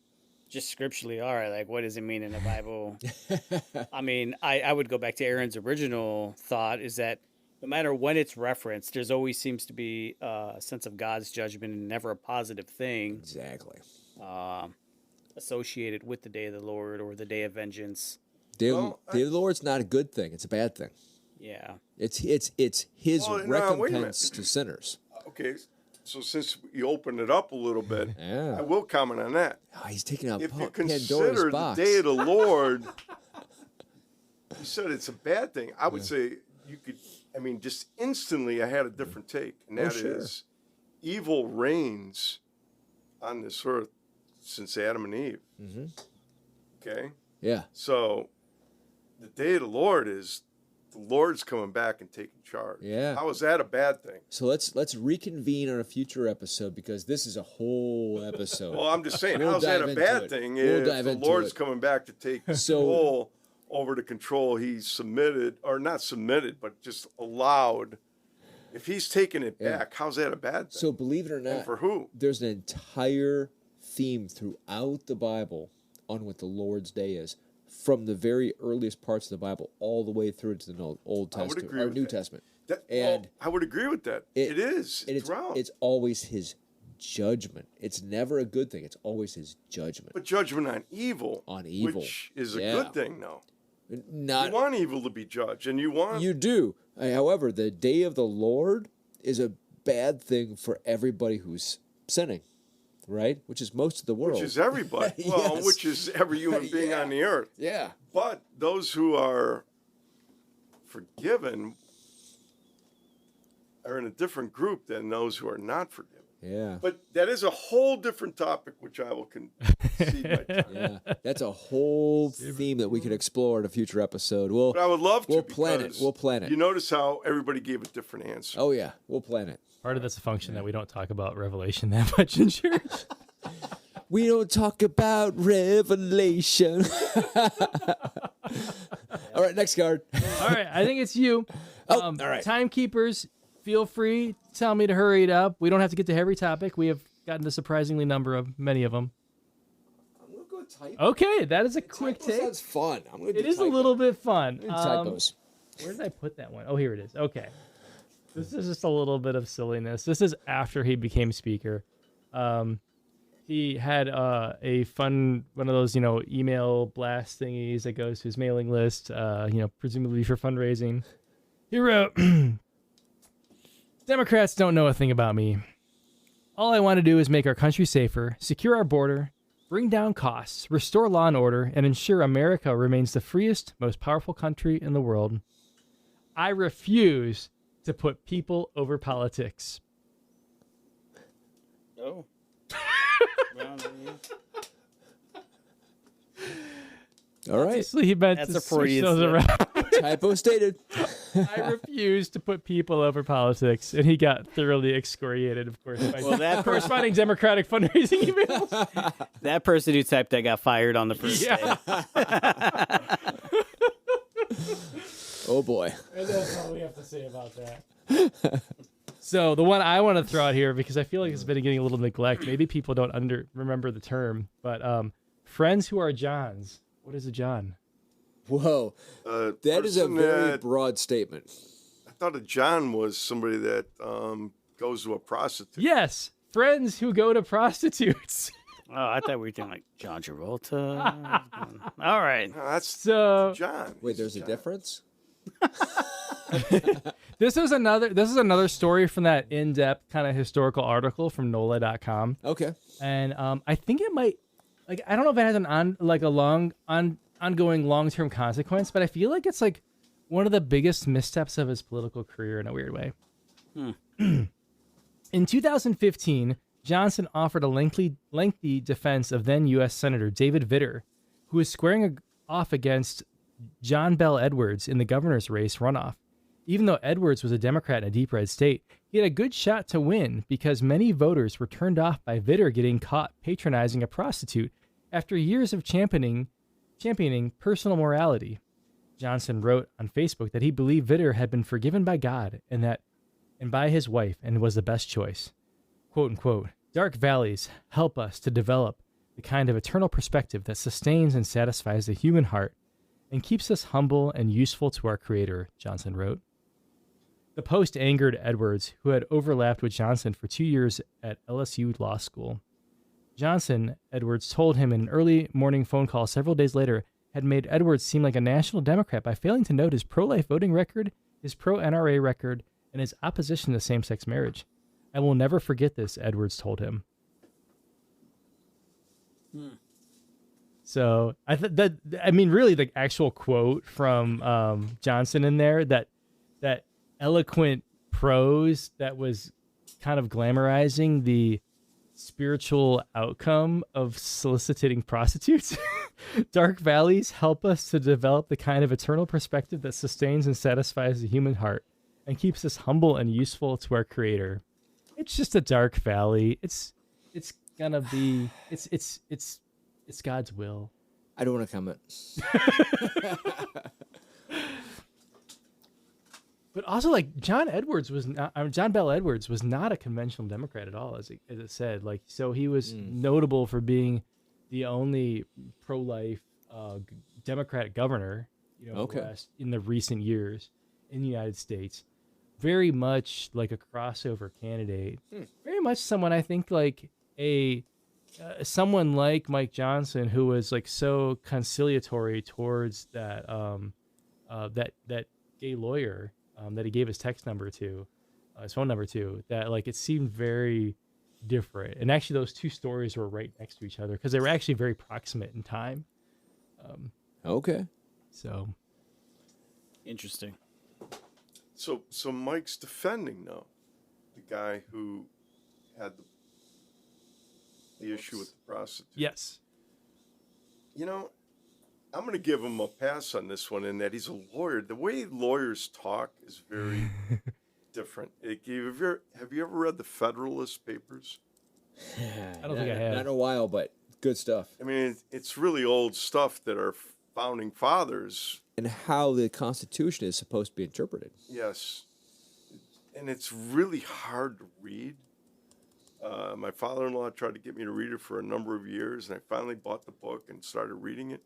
just scripturally, all right, like what does it mean in the Bible? I mean, I would go back to Aaron's original thought is that no matter when it's referenced, there's always seems to be a sense of God's judgment and never a positive thing Exactly. associated with the day of the Lord or the day of vengeance. Day Well, of the Lord's not a good thing. It's a bad thing. Yeah. It's his Well, now, wait a recompense to sinners. Okay, so since you opened it up a little bit, Yeah. I will comment on that. Oh, he's taking out If you Pandora's consider the box. day of the Lord, you said it's a bad thing. I would say you could, I mean, just instantly I had a different take, and that is evil reigns on this earth since Adam and Eve. Mm-hmm. Okay? Yeah. So the day of the Lord is the Lord's coming back and taking charge. Yeah. How is that a bad thing? So let's reconvene on a future episode because this is a whole episode. Well, I'm just saying, We'll how's that dive a into bad it. thing We'll if dive the into Lord's it. coming back to take So- control over the control he's submitted, or not submitted, but just allowed? If he's taking it Yeah. back, how's that a bad thing? So believe it or And not, for who? there's an entire theme throughout the Bible on what the Lord's Day is, from the very earliest parts of the Bible all the way through to the Old I would Testament agree or with New that. Testament. Well, I would agree with that. It is. And Throughout. it's always his judgment. It's never a good thing. It's always his judgment. But judgment on evil. On evil. Which is a Yeah. good thing, though. Not You want evil to be judged, and you want... you do. However, the day of the Lord is a bad thing for everybody who's sinning, right? Which is most of the world. Which is everybody. Well, Yes. which is every human being Yeah. on the earth. Yeah. But those who are forgiven are in a different group than those who are not forgiven. Yeah. But that is a whole different topic, which I will concede my time. Yeah. That's a whole theme that we could explore in a future episode. But I would love to. We'll plan it. because We'll plan it. You notice how everybody gave a different answer. Oh yeah, we'll plan it. Part of that's a function that we don't talk about Revelation that much in church. We don't talk about Revelation. All right, next card. All right, I think it's you. Oh, all right. Timekeepers, feel free. Tell me to hurry it up. We don't have to get to every topic. We have gotten a surprisingly number of many of them. I'm gonna go type. Okay, that is a quick take. Sounds fun. I'm gonna. It is a little bit fun. typos. Where did I put that one? Oh, here it is. Okay. This is just a little bit of silliness. This is after he became speaker. He had a fun one of those, email blast thingies that goes to his mailing list, presumably for fundraising. He wrote, Democrats don't know a thing about me. All I want to do is make our country safer, secure our border, bring down costs, restore law and order, and ensure America remains the freest, most powerful country in the world. I refuse to put people over politics. Oh. Well, there you go. All right. Obviously, he meant That's to a switch Freudian those slip. around. Typo stated. I refuse to put people over politics, and he got thoroughly excoriated, of course, by Well, that corresponding Democratic fundraising emails. That person who typed that got fired on the first day. Oh boy. And that's all we have to say about that. So the one I want to throw out here, because I feel like it's been getting a little neglect. Maybe people don't remember the term, but friends who are Johns. What is a John? Whoa. That is a person very that- broad statement. I thought a John was somebody that goes to a prostitute. Yes, friends who go to prostitutes. Oh, I thought we were doing like John Travolta. All right. No, that's So John. Wait, He's there's a John. difference? this is another story from that in-depth kind of historical article from NOLA.com. Okay. And I think it might, like, I don't know if it has ongoing long-term consequence, but I feel like it's like one of the biggest missteps of his political career in a weird way. In 2015, Johnson offered a lengthy defense of then U.S. Senator David Vitter, who was squaring off against John Bell Edwards in the governor's race runoff. Even though Edwards was a Democrat in a deep red state, he had a good shot to win because many voters were turned off by Vitter getting caught patronizing a prostitute after years of championing personal morality. Johnson wrote on Facebook that he believed Vitter had been forgiven by God and by his wife and was the best choice. Quote unquote, dark valleys help us to develop the kind of eternal perspective that sustains and satisfies the human heart and keeps us humble and useful to our Creator, Johnson wrote. The post angered Edwards, who had overlapped with Johnson for 2 years at LSU Law School. Johnson, Edwards told him in an early morning phone call several days later, had made Edwards seem like a national Democrat by failing to note his pro-life voting record, his pro-NRA record, and his opposition to same-sex marriage. I will never forget this, Edwards told him. So really the actual quote from Johnson in there, that eloquent prose that was kind of glamorizing the spiritual outcome of soliciting prostitutes. Dark valleys help us to develop the kind of eternal perspective that sustains and satisfies the human heart and keeps us humble and useful to our Creator. It's just a dark valley. It's gonna be it's God's will. I don't want to comment. But also, like, John Bell Edwards was not a conventional Democrat at all, as it said. Like, so he was notable for being the only pro-life Democratic governor, in the recent years in the United States. Very much like a crossover candidate. Very much someone, I think, like someone like Mike Johnson, who was like so conciliatory towards that that gay lawyer that he gave his text number to, his phone number to, that like it seemed very different. And actually those two stories were right next to each other because they were actually very proximate in time. Okay. So Interesting. So Mike's defending though the guy who had the issue with the prostitute. yes. You know, I'm going to give him a pass on this one in that he's a lawyer. The way lawyers talk is very different. Have you ever read the Federalist Papers? I don't think I have. Not in a while, but good stuff. I mean, it's really old stuff that our founding fathers. And how the Constitution is supposed to be interpreted. Yes. And it's really hard to read. My father-in-law tried to get me to read it for a number of years, and I finally bought the book and started reading it.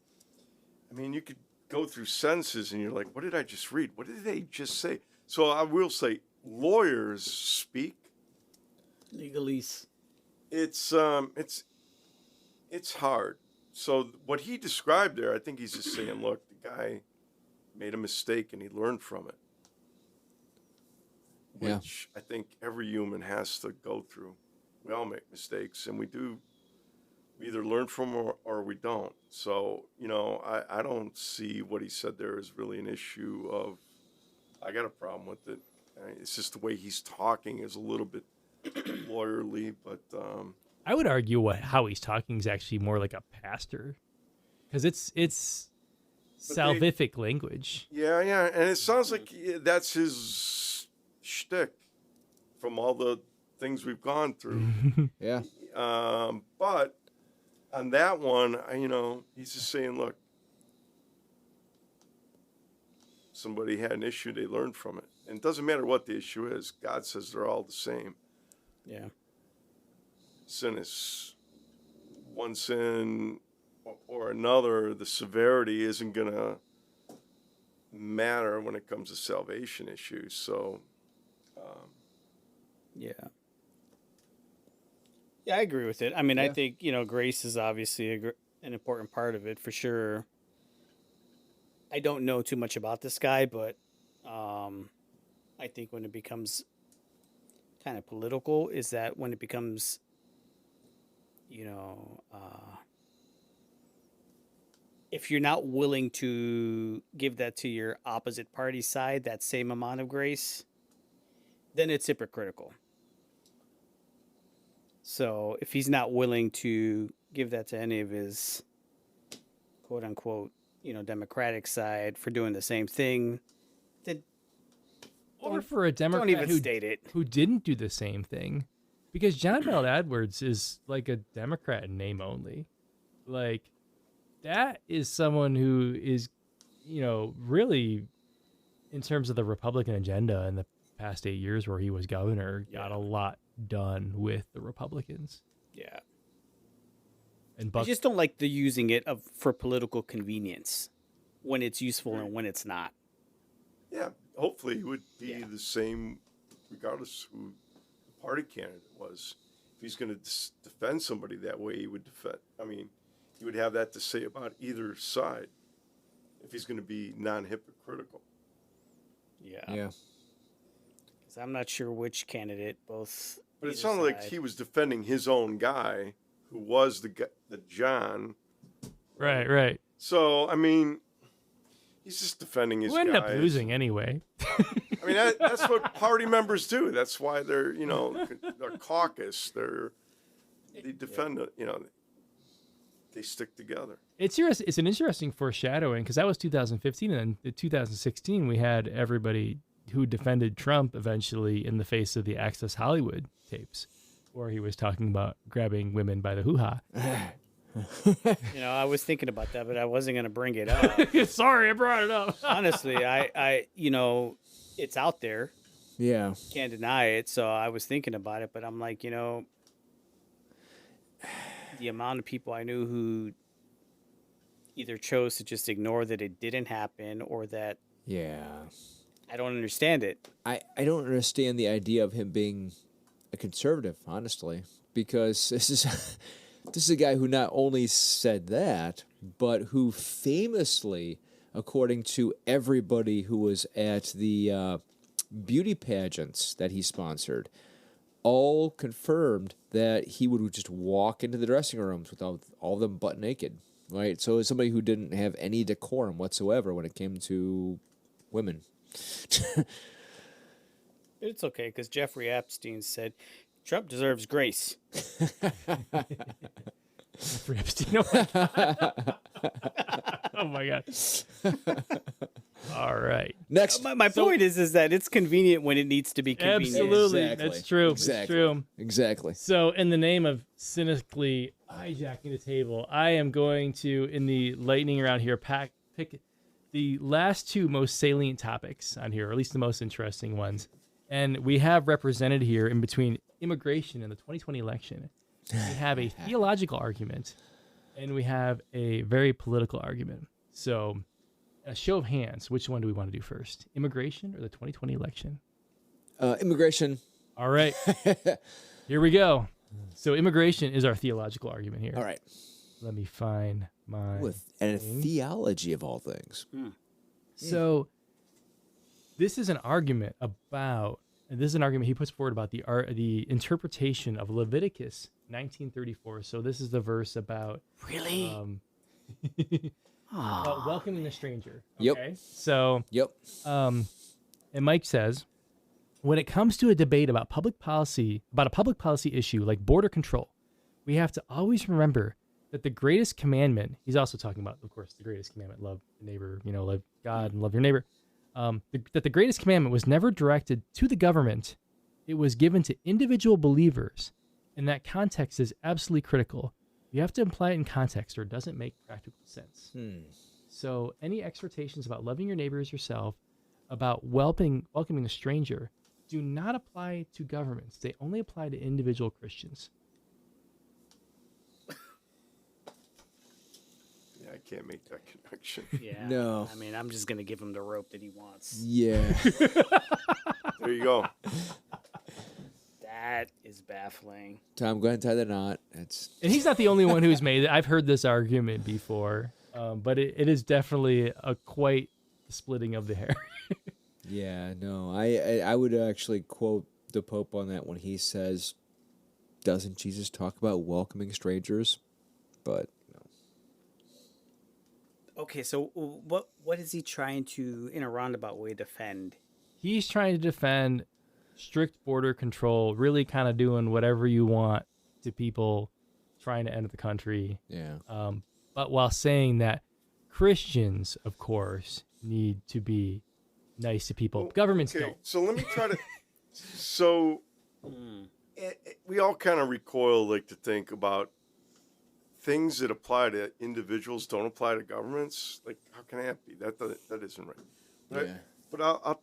I mean, you could go through sentences, and you're like, what did I just read? What did they just say? So I will say, lawyers speak. Legalese. It's hard. So what he described there, I think he's just saying, look, the guy made a mistake, and he learned from it. Yeah. Which I think every human has to go through. We all make mistakes, and we either learn from them or we don't. So, I don't see what he said there as really an issue of, I got a problem with it. It's just the way he's talking is a little bit lawyerly, but I would argue how he's talking is actually more like a pastor, because it's salvific language. Yeah, yeah, and it sounds like that's his shtick from all the things we've gone through. Yeah. But on that one, he's just saying, look, somebody had an issue, they learned from it. And it doesn't matter what the issue is. God says they're all the same. Yeah. Sin is one sin or another. The severity isn't going to matter when it comes to salvation issues. So, Yeah. Yeah, I agree with it. I mean, I Yeah. think, grace is obviously an important part of it for sure. I don't know too much about this guy, but I think when it becomes kind of political is that when it becomes, if you're not willing to give that to your opposite party side, that same amount of grace, then it's hypocritical. So if he's not willing to give that to any of his quote unquote, Democratic side for doing the same thing, then Or for a Democrat don't even state it. who didn't do the same thing. Because John Bell Edwards is like a Democrat in name only. Like, that is someone who is, really, in terms of the Republican agenda in the past 8 years where he was governor, got a lot done with the Republicans. Yeah. And I Buck, just don't like the using it for political convenience when it's useful and when it's not. yeah, hopefully he would be Yeah. the same regardless who the party candidate was. If he's going to defend somebody that way, he would he would have that to say about either side if he's going to be non-hypocritical. Yeah. Yeah. 'Cause I'm not sure which candidate both. But it either sounded like side- he was defending his own guy, who was the John. right. So he's just defending his Who ended up guys. losing anyway. That's what party members do. That's why they're their caucus. They defend it. They stick together. It's an interesting foreshadowing because that was 2015, and then in 2016 we had everybody who defended Trump eventually in the face of the Access Hollywood tapes, where he was talking about grabbing women by the hoo-ha. I was thinking about that, but I wasn't going to bring it up. Sorry, I brought it up. Honestly, I it's out there. Yeah. Can't deny it. So I was thinking about it, but I'm like, the amount of people I knew who either chose to just ignore that it didn't happen or that Yeah. I don't understand it. I don't understand the idea of him being a conservative, honestly, because this is a guy who not only said that, but who famously, according to everybody who was at the beauty pageants that he sponsored, all confirmed that he would just walk into the dressing rooms without all of them butt naked, right? So as somebody who didn't have any decorum whatsoever when it came to women. It's okay because Jeffrey Epstein said Trump deserves grace. For Epstein. Oh my god. All right. Next. My point is that it's convenient when it needs to be convenient. Absolutely. Exactly. That's true. Exactly. That's true. Exactly. So, in the name of cynically hijacking the table, I am going to, in the lightning round here, pick the last two most salient topics on here, or at least the most interesting ones. And we have represented here in between immigration and the 2020 election. We have a theological argument, and we have a very political argument. So, a show of hands, which one do we want to do first? Immigration or the 2020 election? Immigration. All right. Here we go. So immigration is our theological argument here. All right. Let me find my... And a theology of all things. So this is an argument he puts forward about the interpretation of Leviticus 19:34. So this is the verse about... Really? About welcoming the stranger. Yep. Okay? So... Yep. And Mike says, when it comes to a debate about a public policy issue like border control, we have to always remember that the greatest commandment, he's also talking about, of course, the greatest commandment, love the neighbor, love God and love your neighbor, that the greatest commandment was never directed to the government. It was given to individual believers, and that context is absolutely critical. You have to apply it in context or it doesn't make practical sense. So any exhortations about loving your neighbor as yourself, about welcoming a stranger, do not apply to governments. They only apply to individual Christians. Yeah, I can't make that connection. Yeah. No. I mean, I'm just gonna give him the rope that he wants. Yeah. There you go. That is baffling. Tom, go ahead and tie the knot. That's And he's not the only one who's made it. I've heard this argument before, but it is definitely a quite splitting of the hair. yeah. No, I would actually quote the Pope on that when he says, "Doesn't Jesus talk about welcoming strangers?" But Okay, so what is he trying to, in a roundabout way, defend? He's trying to defend strict border control, really kind of doing whatever you want to people trying to enter the country. yeah, But while saying that Christians, of course, need to be nice to people. Governments Okay, don't. so let me try to. So we all kind of recoil like to think about things that apply to individuals don't apply to governments. Like, how can that be? That isn't right. But, Yeah. but I'll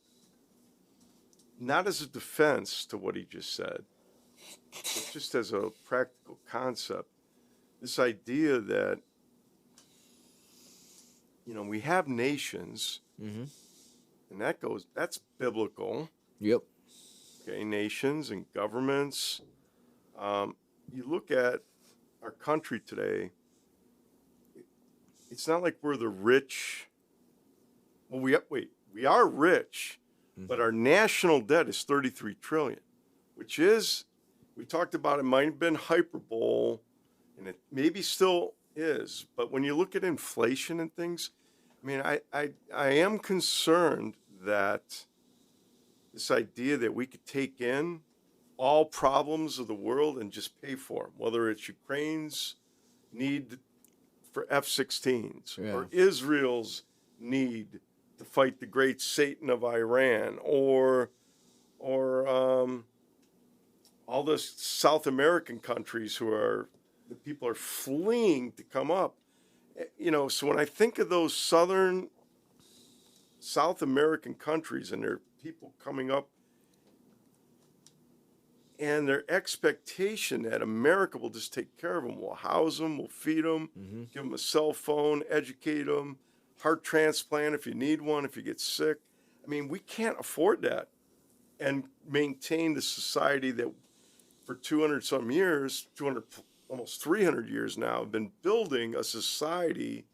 not as a defense to what he just said, but just as a practical concept. This idea that we have nations, and that's biblical. yep, Okay, nations and governments. You look at our country today, it's not like we're the rich. Well, we are rich, but our national debt is 33 trillion, which is, we talked about, it might have been hyperbole, and it maybe still is. But when you look at inflation and things, I mean, I am concerned that this idea that we could take in all problems of the world and just pay for them, whether it's Ukraine's need for F-16s Yeah. or Israel's need to fight the great Satan of Iran, or all the South American countries the people are fleeing to come up. So when I think of those South American countries and their people coming up, and their expectation that America will just take care of them, we'll house them, we'll feed them, give them a cell phone, educate them, heart transplant if you need one, if you get sick. I mean, we can't afford that and maintain the society that for 200 some years, 200, almost 300 years now, have been building a society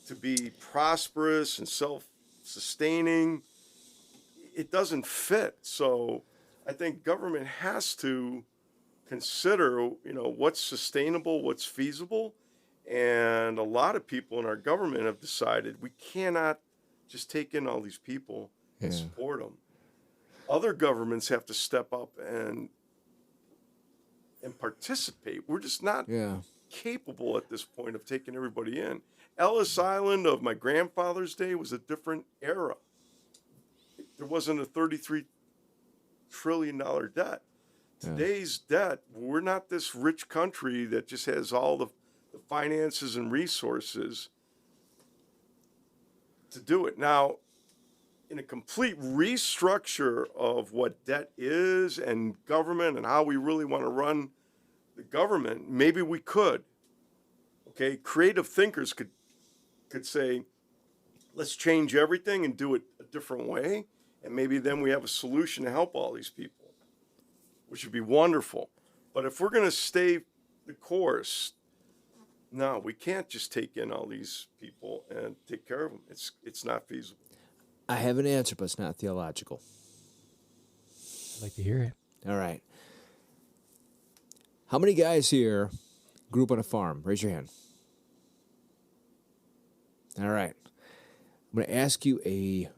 to be prosperous and self-sustaining. It doesn't fit. So I think government has to consider, what's sustainable, what's feasible. And a lot of people in our government have decided we cannot just take in all these people and support them. Other governments have to step up and participate. We're just not capable at this point of taking everybody in. Ellis Island of my grandfather's day was a different era. There wasn't a $33 trillion debt. Today's debt, we're not this rich country that just has all the finances and resources to do it. Now, in a complete restructure of what debt is and government and how we really want to run the government, maybe we could. Okay, creative thinkers could say, let's change everything and do it a different way. And maybe then we have a solution to help all these people, which would be wonderful. But if we're going to stay the course, no, we can't just take in all these people and take care of them. It's not feasible. I have an answer, but it's not theological. I'd like to hear it. All right. How many guys here grew up on a farm? Raise your hand. All right. I'm going to ask you a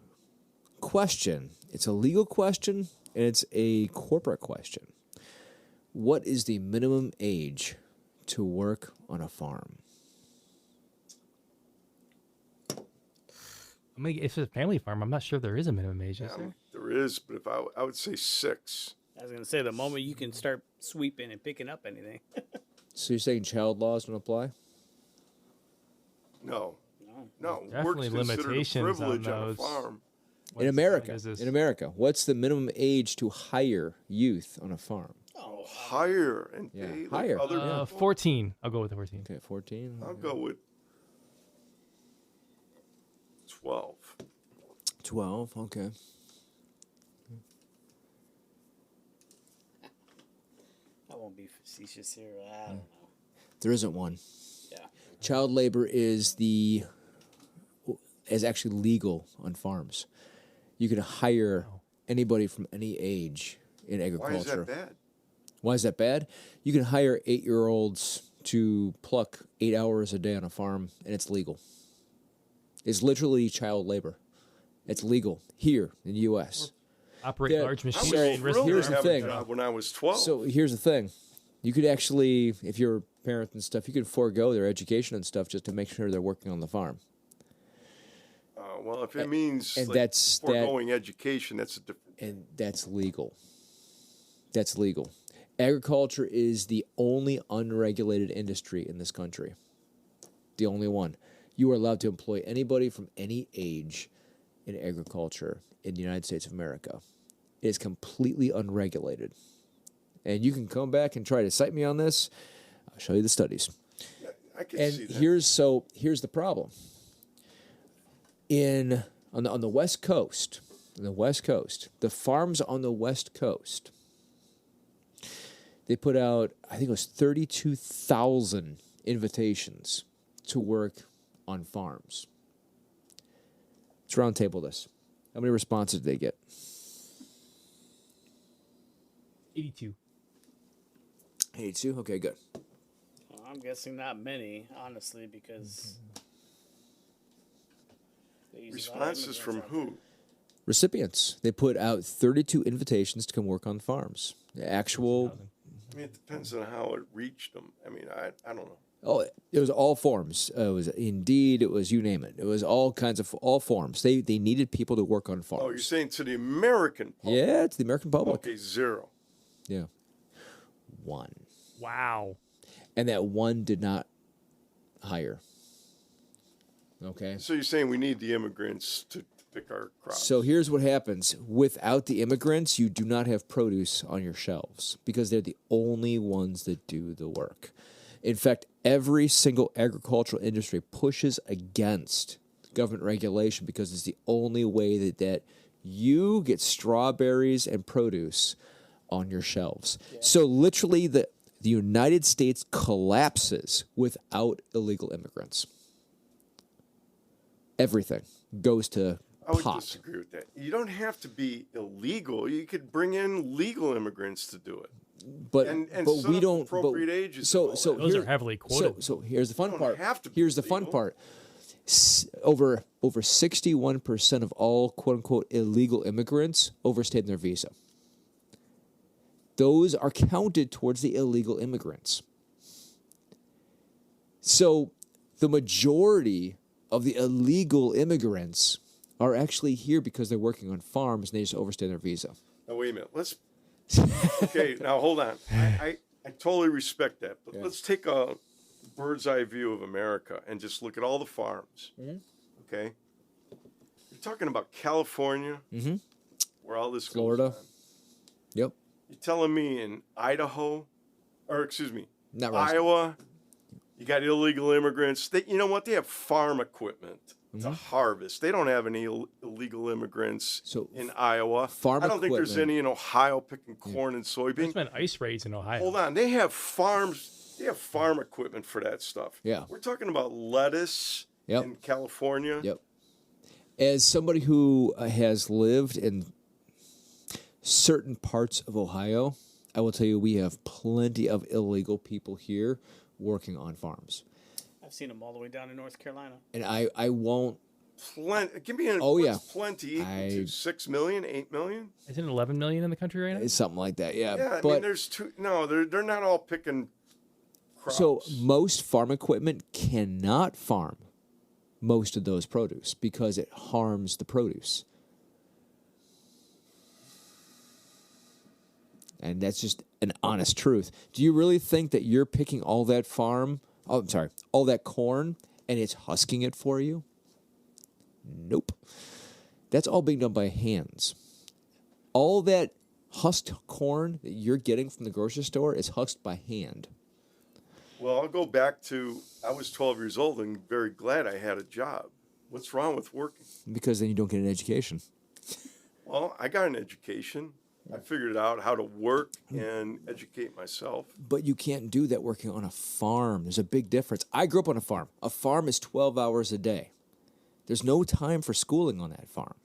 question. It's a legal question, and it's a corporate question. What is the minimum age to work on a farm? I mean, if it's a family farm, I'm not sure there is a minimum age, is there? There is, but if I would say 6. I was gonna say the moment you can start sweeping and picking up anything. So you're saying child laws don't apply? No. No. No, Definitely work's considered a limitations on privilege on a those. farm. In America, what's the minimum age to hire youth on a farm? Oh, Hire and Yeah, pay hire. like other people. 14. I'll go with the 14. Okay, 14. I'll go with 12. 12. Okay. I won't be facetious here. I don't know. There isn't one. Yeah. Child labor is actually legal on farms. You can hire anybody from any age in Why agriculture. is that bad? Why is that bad? You can hire 8-year-olds to pluck 8 hours a day on a farm, and it's legal. It's literally child labor. It's legal here in the U.S. Operate Yeah, large I was machinery and risk thrilled here's to the have thing. a job when I was 12. So here's the thing. You could actually, if you're a parent and stuff, you could forego their education and stuff just to make sure they're working on the farm. Well, if it means and like that's- foregoing education, that's a different. And that's legal. That's legal. Agriculture is the only unregulated industry in this country. The only one. You are allowed to employ anybody from any age in agriculture in the United States of America. It is completely unregulated. And you can come back and try to cite me on this. I'll show you the studies. I can And see that. here's the problem. On the West Coast, the farms on the West Coast, they put out, I think it was 32,000 invitations to work on farms. Let's roundtable this. How many responses did they get? 82. 82? Okay, good. Well, I'm guessing not many, honestly, because they use a lot of Responses from immigrants out who? Recipients. They put out 32 invitations to come work on farms. The actual, I mean, it depends on how it reached them. I mean, I don't know. oh, it was all forms. It was Indeed. It was you name it. It was all kinds of, all forms. They needed people to work on farms. Oh, you're saying to the American public? Yeah, it's the American public. Okay, 0. Yeah. 1. Wow. And that 1 did not hire. Okay. So you're saying we need the immigrants to pick our crops? So here's what happens. Without the immigrants, you do not have produce on your shelves because they're the only ones that do the work. In fact, every single agricultural industry pushes against government regulation because it's the only way that you get strawberries and produce on your shelves. Yeah. So literally the United States collapses without illegal immigrants. Everything goes to I would pot. disagree with that. You don't have to be illegal. You could bring in legal immigrants to do it. But And but set we up don't. appropriate But, ages so and so all that. Those here- are heavily quoted. So here's the fun don't part. have to be Here's the fun legal. part. Over 61% of all quote unquote illegal immigrants overstayed their visa. Those are counted towards the illegal immigrants. So the majority of the illegal immigrants are actually here because they're working on farms and they just overstay their visa. Now, wait a minute. Okay, now hold on. I totally respect that. But let's take a bird's eye view of America and just look at all the farms. Mm-hmm. Okay? You're talking about California, where all this Florida. goes on. Yep. You're telling me in Idaho, or excuse me, Not right. Iowa, you got illegal immigrants. You know what? They have farm equipment to harvest. They don't have any illegal immigrants So, in Iowa. farm I don't think there's equipment- any in Ohio picking corn and There's soybean. been ice raids in Ohio. Hold on. They have farms. They have farm equipment for that stuff. Yeah. We're talking about lettuce Yep. in California. Yep. As somebody who has lived in certain parts of Ohio, I will tell you we have plenty of illegal people here working on farms. I've seen them all the way down in North Carolina. And I won't. Give me an Oh, yeah. what's plenty. 6 million, 8 million. Isn't it 11 million in the country right now? It's something like that, yeah. Yeah, I but mean, there's two. No, they're not all picking crops. so most farm equipment cannot farm most of those produce because it harms the produce. And that's just an honest truth. Do you really think that you're picking all that all that corn, and it's husking it for you? Nope. That's all being done by hands. All that husked corn that you're getting from the grocery store is husked by hand. Well, I'll go back to I was 12 years old and very glad I had a job. What's wrong with working? Because then you don't get an education. Well, I got an education. I figured out how to work and educate myself. But you can't do that working on a farm. There's a big difference. I grew up on a farm. A farm is 12 hours a day. There's no time for schooling on that farm.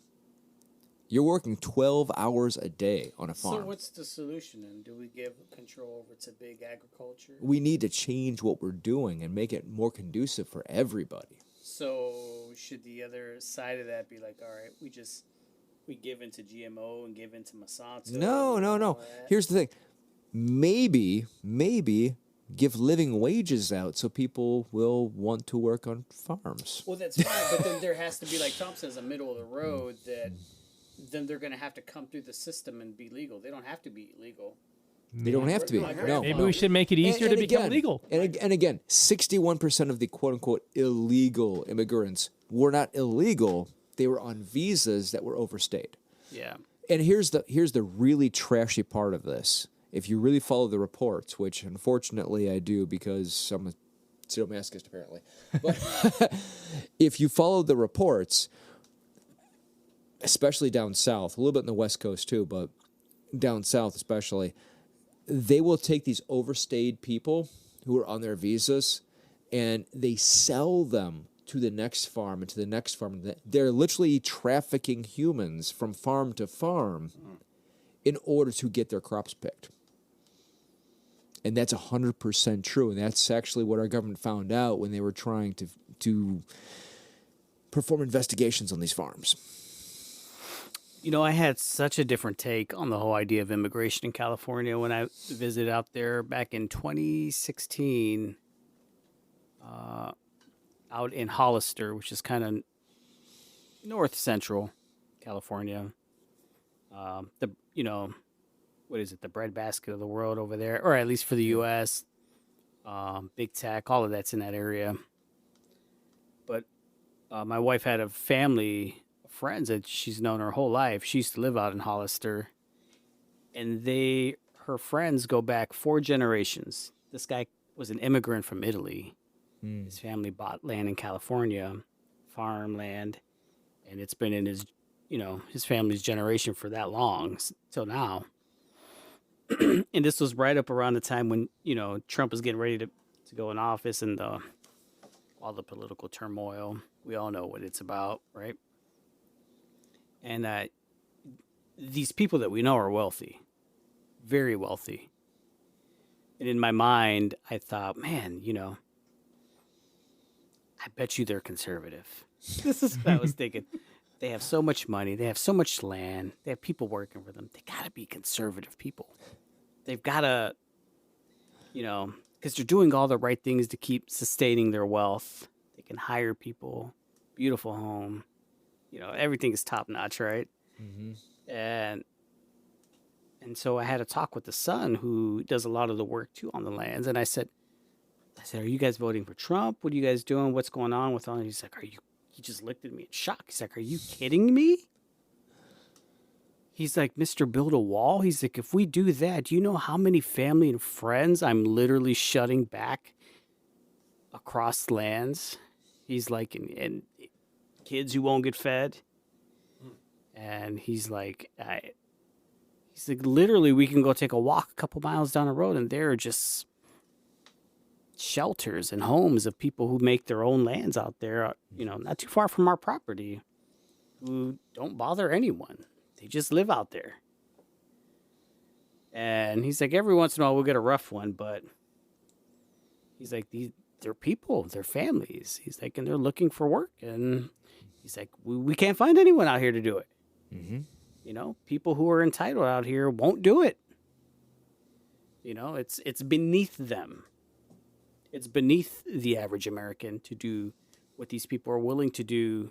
You're working 12 hours a day on a farm. So what's the solution then? Do we give control over to big agriculture? We need to change what we're doing and make it more conducive for everybody. So should the other side of that be like, all right, we give into GMO and give into Monsanto? No. Here's the thing. Maybe give living wages out so people will want to work on farms. Well, that's fine, but then there has to be, like Tom says, a middle of the road that then they're going to have to come through the system and be legal. They don't have to be illegal. They don't have to be. No. Maybe we should make it easier to become again, legal. And again, 61% of the quote-unquote illegal immigrants were not illegal. They were on visas that were overstayed. Yeah. And here's the really trashy part of this. If you really follow the reports, which unfortunately I do because I'm a sadomasochist apparently, but if you follow the reports, especially down south, a little bit in the West Coast too, but down south especially, they will take these overstayed people who are on their visas and they sell them to the next farm and to the next farm. They're literally trafficking humans from farm to farm in order to get their crops picked. And that's 100% true. And that's actually what our government found out when they were trying to perform investigations on these farms. You know, I had such a different take on the whole idea of immigration in California when I visited out there back in 2016, out in Hollister, which is kind of north central California. What is it? The breadbasket of the world over there, or at least for the U.S. Big tech, all of that's in that area. But my wife had a family of friends that she's known her whole life. She used to live out in Hollister, and her friends go back 4 generations. This guy was an immigrant from Italy. His family bought land in California, farmland, and it's been in his family's generation for that long, till now. And this was right up around the time when, Trump was getting ready to go in office and all the political turmoil. We all know what it's about, right? And these people that we know are wealthy, very wealthy. And in my mind, I thought, man, I bet you they're conservative. This is what I was thinking. They have so much money. They have so much land. They have people working for them. They got to be conservative people. They've got to, because they're doing all the right things to keep sustaining their wealth. They can hire people, beautiful home. Everything is top notch, right? Mm-hmm. And so I had a talk with the son who does a lot of the work too on the lands. And I said, are you guys voting for Trump? What are you guys doing? What's going on with all? And he's like, he just looked at me in shock. He's like, are you kidding me? He's like, Mr. Build a Wall. He's like, if we do that, do you know how many family and friends I'm literally shutting back across lands? He's like, and kids who won't get fed. And he's like, literally, we can go take a walk a couple miles down the road, and there are just shelters and homes of people who make their own lands out there, not too far from our property, who don't bother anyone. They just live out there. And he's like, every once in a while we'll get a rough one, but he's like, they're people, they're families. He's like, and they're looking for work. And he's like, we can't find anyone out here to do it. Mm-hmm. People who are entitled out here won't do it. It's beneath them. It's beneath the average American to do what these people are willing to do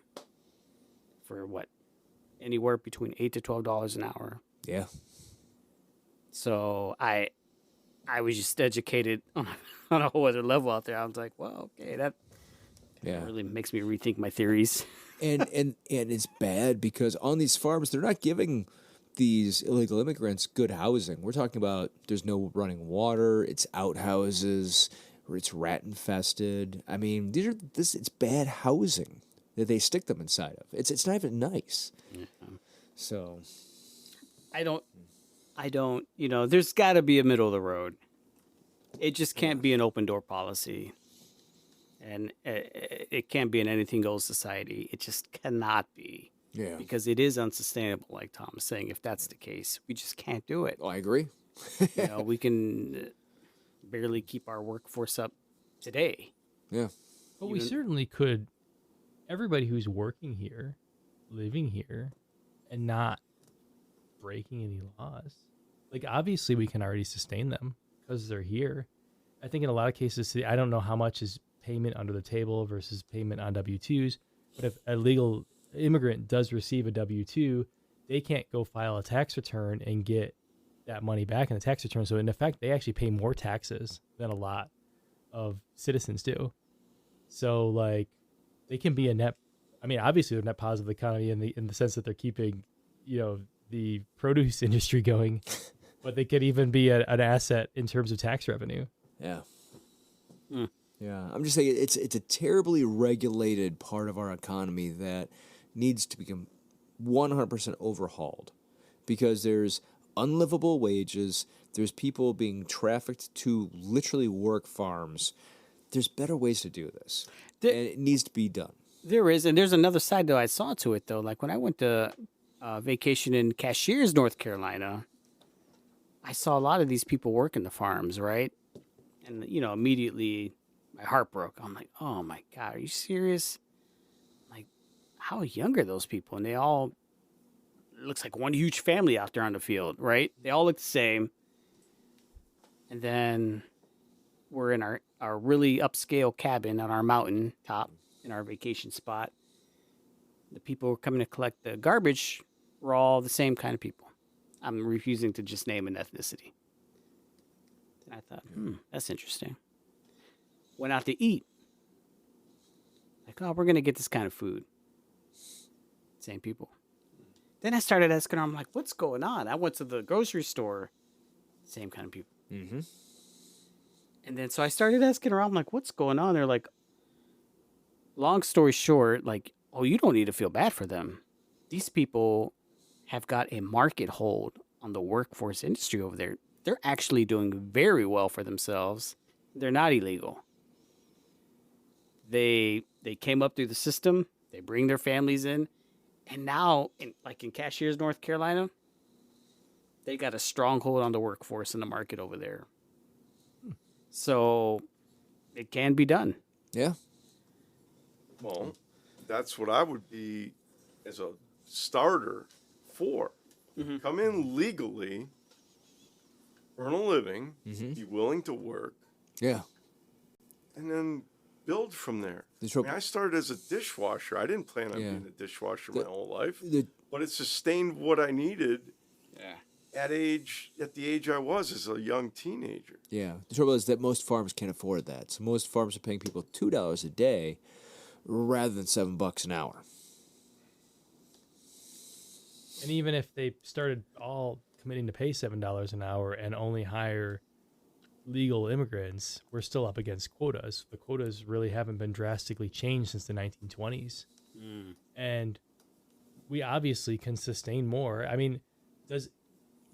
for what, anywhere between $8 to $12 an hour. Yeah. So I was just educated on a whole other level out there. I was like, well, okay, that Yeah. really makes me rethink my theories. And it's bad because on these farms they're not giving these illegal immigrants good housing. We're talking about there's no running water, it's outhouses, or it's rat infested. I mean, it's bad housing that they stick them inside of. It's not even nice. Yeah. So I don't, there's got to be a middle of the road. It just can't be an open door policy. And it can't be an anything goes society. It just cannot be. yeah. Because it is unsustainable, like Tom was saying. If that's the case, we just can't do it. Oh, I agree. We can barely keep our workforce up today. Yeah. But we Even- certainly could. Everybody who's working here, living here, and not breaking any laws, like obviously we can already sustain them because they're here. I think in a lot of cases, I don't know how much is payment under the table versus payment on W-2s, but if a legal immigrant does receive a W-2, they can't go file a tax return and get that money back in the tax return. So in effect, they actually pay more taxes than a lot of citizens do. So like they can be a net, I mean, obviously they're net positive economy in the sense that they're keeping, the produce industry going, but they could even be an asset in terms of tax revenue. Yeah. Hmm. Yeah. I'm just saying it's a terribly regulated part of our economy that needs to become 100% overhauled because there's unlivable wages, there's people being trafficked to literally work farms. There's better ways to do this. The- And it needs to be done. There is, and there's another side though I saw to it though. Like when I went to vacation in Cashiers, North Carolina, I saw a lot of these people working the farms, right? And immediately my heart broke. I'm like, oh my God, are you serious? Like, how young are those people? And they all it looks like one huge family out there on the field, right? They all look the same. And then we're in our really upscale cabin on our mountain top in our vacation spot. The people who are coming to collect the garbage were all the same kind of people. I'm refusing to just name an ethnicity. And I thought, that's interesting. Went out to eat. Like, oh, we're going to get this kind of food. Same people. Then I started asking her, I'm like, what's going on? I went to the grocery store. Same kind of people. Mm-hmm. And then so I started asking around, like, what's going on? They're like, long story short, like, oh, you don't need to feel bad for them. These people have got a market hold on the workforce industry over there. They're actually doing very well for themselves. They're not illegal. They came up through the system. They bring their families in. And now, in Cashiers, North Carolina, they got a stronghold on the workforce in the market over there. So it can be done. Yeah. Well, that's what I would be as a starter for. Mm-hmm. Come in legally, earn a living, Mm-hmm. be willing to work, Yeah. and then build from there. The I trouble- mean, I started as a dishwasher. I didn't plan on Yeah. being a dishwasher The- my whole life, The, but it sustained what I needed Yeah. at the age I was as a young teenager. yeah. The trouble is that most farms can't afford that. So most farms are paying people $2 a day rather than $7 an hour. And even if they started all committing to pay $7 an hour and only hire legal immigrants, we're still up against quotas. The quotas really haven't been drastically changed since the 1920s. And we obviously can sustain more. I mean,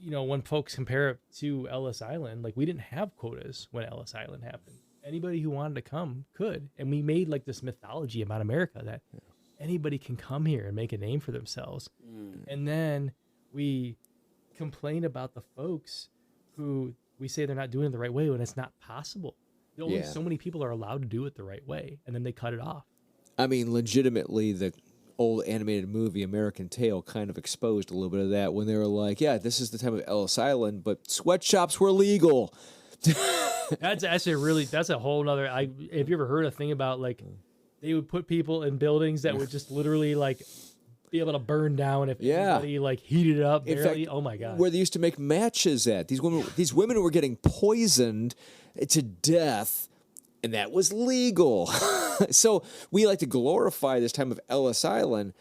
when folks compare it to Ellis Island, like we didn't have quotas when Ellis Island happened. Anybody who wanted to come could. And we made like this mythology about America that anybody can come here and make a name for themselves. And then we complain about the folks who we say they're not doing it the right way when it's not possible. Only Yeah. so many people are allowed to do it the right way, and then they cut it off. I mean, legitimately, the old animated movie American Tail kind of exposed a little bit of that when they were like, yeah, this is the time of Ellis Island, but sweatshops were legal. That's actually that's a whole nother. Have you ever heard a thing about like they would put people in buildings that would just literally like be able to burn down if anybody like heated it up barely. Oh my god! Where they used to make matches at, these women were getting poisoned to death, and that was legal. So we like to glorify this time of Ellis Island,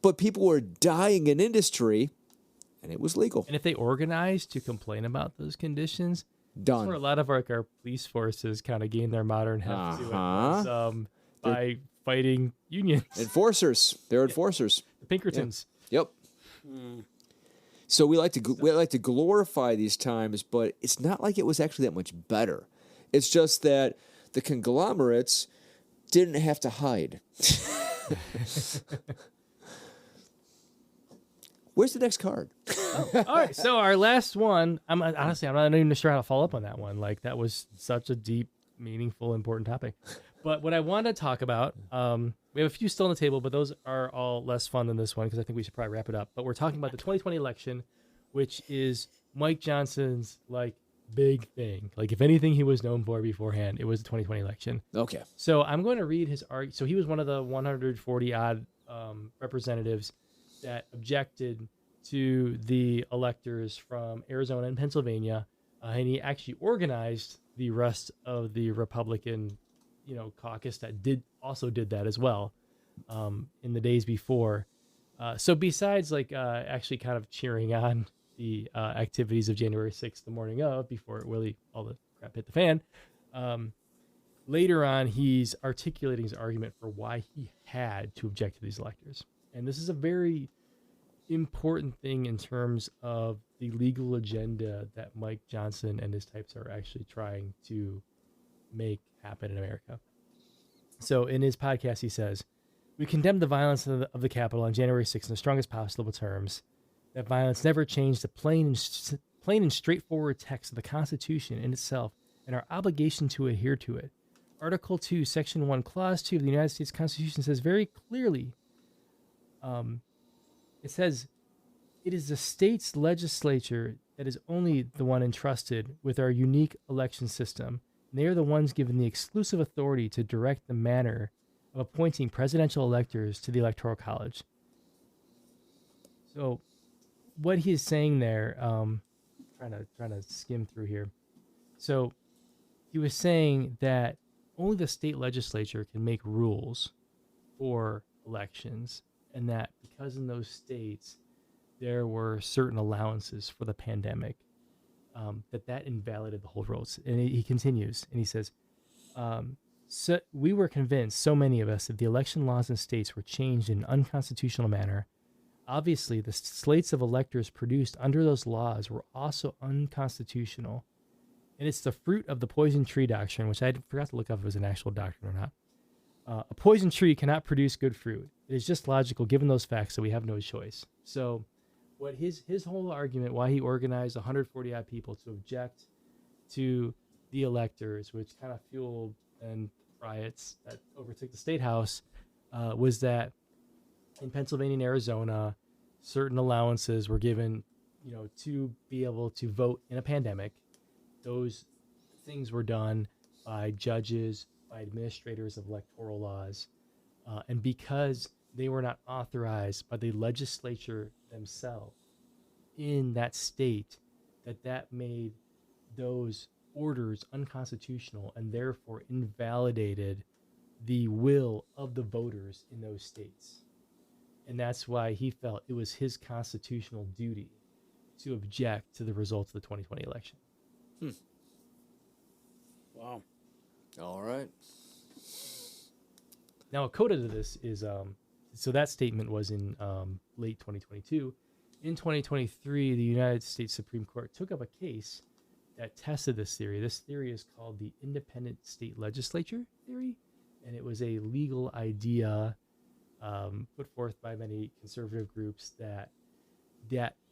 but people were dying in industry, and it was legal. And if they organized to complain about those conditions, Done. that's where a lot of our police forces kind of gained their modern heft to it, was, by fighting unions. Enforcers. They're enforcers. The Pinkertons. Yeah. Yep. So we like to glorify these times, but it's not like it was actually that much better. It's just that the conglomerates didn't have to hide. Where's the next card? All right, so our last one. I'm not even sure how to follow up on that one. Like that was such a deep, meaningful, important topic. But what I want to talk about, we have a few still on the table, but those are all less fun than this one because I think we should probably wrap it up. But we're talking about the 2020 election, which is Mike Johnson's like big thing. Like if anything he was known for beforehand, it was the 2020 election. Okay. So I'm going to read his argument. So he was one of the 140 odd representatives that objected to the electors from Arizona and Pennsylvania, and he actually organized the rest of the Republican, caucus that did that as well in the days before. So besides actually kind of cheering on the activities of January 6th, the morning of, before really all the crap hit the fan, later on he's articulating his argument for why he had to object to these electors. And this is a very important thing in terms of the legal agenda that Mike Johnson and his types are actually trying to make happen in America. So in his podcast, he says, "We condemn the violence of the Capitol on January 6th in the strongest possible terms. That violence never changed the plain and straightforward text of the Constitution in itself and our obligation to adhere to it. Article 2, Section 1, Clause 2 of the United States Constitution says very clearly, it says, it is the state's legislature that is only the one entrusted with our unique election system. And they are the ones given the exclusive authority to direct the manner of appointing presidential electors to the Electoral College." So what he is saying there, trying to skim through here. So he was saying that only the state legislature can make rules for elections, and that because in those states there were certain allowances for the pandemic, that invalidated the whole rules. And he continues, and he says, so we were convinced, so many of us, that the election laws in states were changed in an unconstitutional manner. Obviously, the slates of electors produced under those laws were also unconstitutional. And it's the fruit of the poison tree doctrine, which I forgot to look up if it was an actual doctrine or not. A poison tree cannot produce good fruit. It is just logical given those facts that we have no choice. So what his whole argument, why he organized 140 odd people to object to the electors, which kind of fueled and riots that overtook the state house, was that in Pennsylvania and Arizona, certain allowances were given, to be able to vote in a pandemic. Those things were done by judges, by administrators of electoral laws, and because they were not authorized by the legislature themselves in that state, that made those orders unconstitutional and therefore invalidated the will of the voters in those states. And that's why he felt it was his constitutional duty to object to the results of the 2020 election. Wow. All right. Now, a coda to this is, so that statement was in late 2022. In 2023, the United States Supreme Court took up a case that tested this theory. This theory is called the independent state legislature theory, and it was a legal idea put forth by many conservative groups that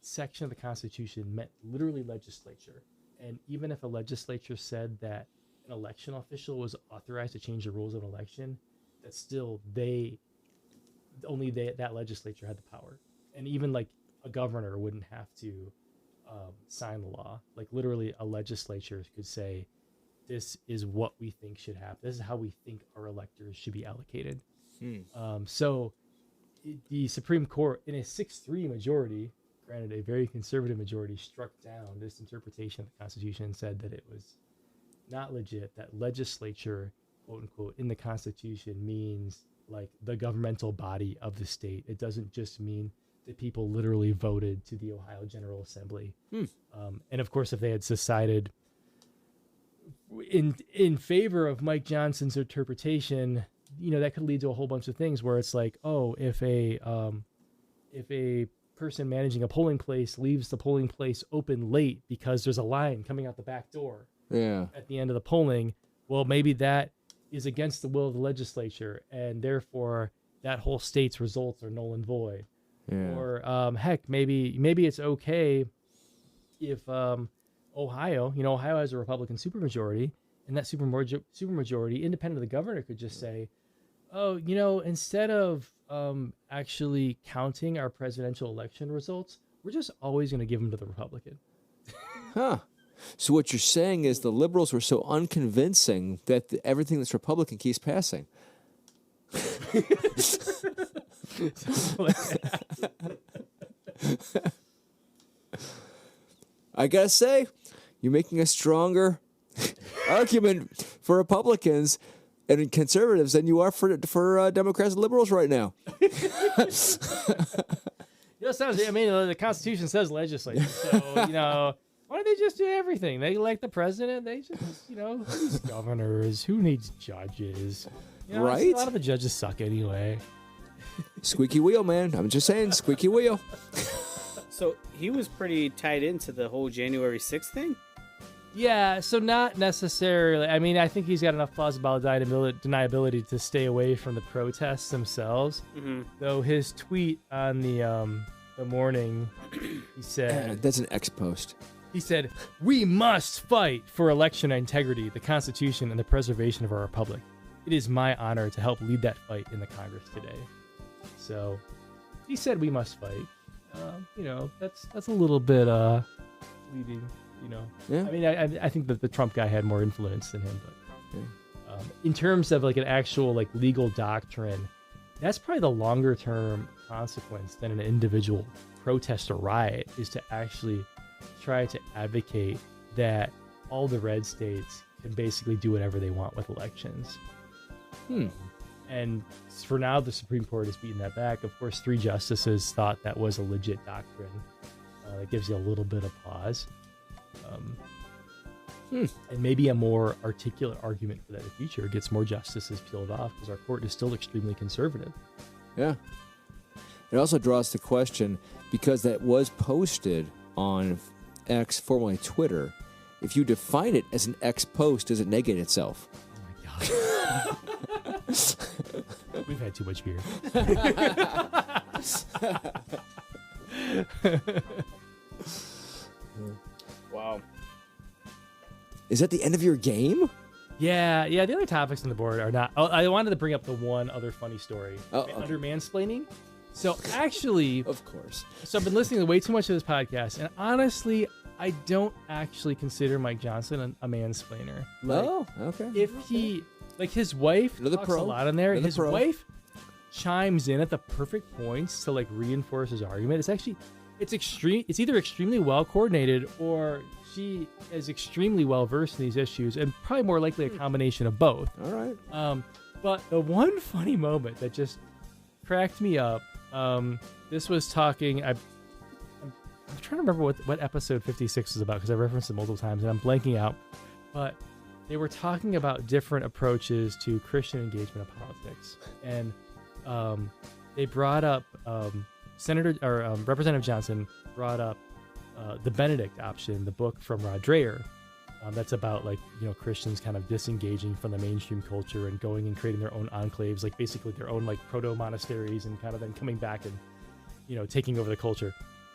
section of the Constitution meant literally legislature. And even if a legislature said that an election official was authorized to change the rules of an election, that still that legislature had the power. And even like a governor wouldn't have to sign the law. Like literally a legislature could say, this is what we think should happen. This is how we think our electors should be allocated. So the Supreme Court, in a 6-3 majority, granted a very conservative majority, struck down this interpretation of the Constitution and said that it was not legit, that legislature, quote unquote, in the Constitution means like the governmental body of the state. It doesn't just mean that people literally voted to the Ohio General Assembly. And of course, if they had decided in favor of Mike Johnson's interpretation, that could lead to a whole bunch of things where it's like, oh, if a person managing a polling place leaves the polling place open late because there's a line coming out the back door at the end of the polling, well, maybe that is against the will of the legislature, and therefore that whole state's results are null and void. Or heck, maybe it's okay if Ohio has a Republican supermajority, and that supermajority, independent of the governor, could just say, oh, instead of actually counting our presidential election results, we're just always going to give them to the Republican. So what you're saying is the liberals were so unconvincing that everything that's Republican keeps passing. I gotta say, you're making a stronger argument for Republicans and conservatives than you are for Democrats and liberals right now. The Constitution says legislature, so why don't they just do everything? They elect the president. They just who's governors? Who needs judges? Right? A lot of the judges suck anyway. Squeaky wheel, man. I'm just saying, squeaky wheel. So he was pretty tied into the whole January 6th thing? Yeah, so not necessarily. I mean, I think he's got enough plausible deniability to stay away from the protests themselves. Though his tweet on the morning, he said... That's an X post. He said, "We must fight for election integrity, the Constitution, and the preservation of our republic. It is my honor to help lead that fight in the Congress today." So he said we must fight. That's a little bit leading, Yeah. I mean, I think that the Trump guy had more influence than him, but in terms of like an actual like legal doctrine, that's probably the longer term consequence than an individual protest or riot, is to actually try to advocate that all the red states can basically do whatever they want with elections. And for now, the Supreme Court has beaten that back. Of course, 3 justices thought that was a legit doctrine. That gives you a little bit of pause. And maybe a more articulate argument for that in the future gets more justices peeled off, because our court is still extremely conservative. Yeah. It also draws the question, because that was posted on X, formerly Twitter, if you define it as an X post, does it negate itself? Oh my God. We've had too much beer. Wow. Is that the end of your game? Yeah. The other topics on the board are not... Oh, I wanted to bring up the one other funny story. Under mansplaining. So actually... Of course. So I've been listening to way too much of this podcast, and honestly, I don't actually consider Mike Johnson a mansplainer. Oh, okay. If he... Like, his wife talks a lot in there. His wife chimes in at the perfect points to, like, reinforce his argument. It's either extremely well coordinated, or she is extremely well versed in these issues, and probably more likely a combination of both. All right. But the one funny moment that just cracked me up, this was talking... I'm trying to remember what episode 56 was about, because I referenced it multiple times, and I'm blanking out. But they were talking about different approaches to Christian engagement of politics, and they brought up Representative Johnson brought up the Benedict option, the book from Rod Dreher, that's about Christians kind of disengaging from the mainstream culture and going and creating their own enclaves, like basically their own like proto monasteries, and kind of then coming back and taking over the culture.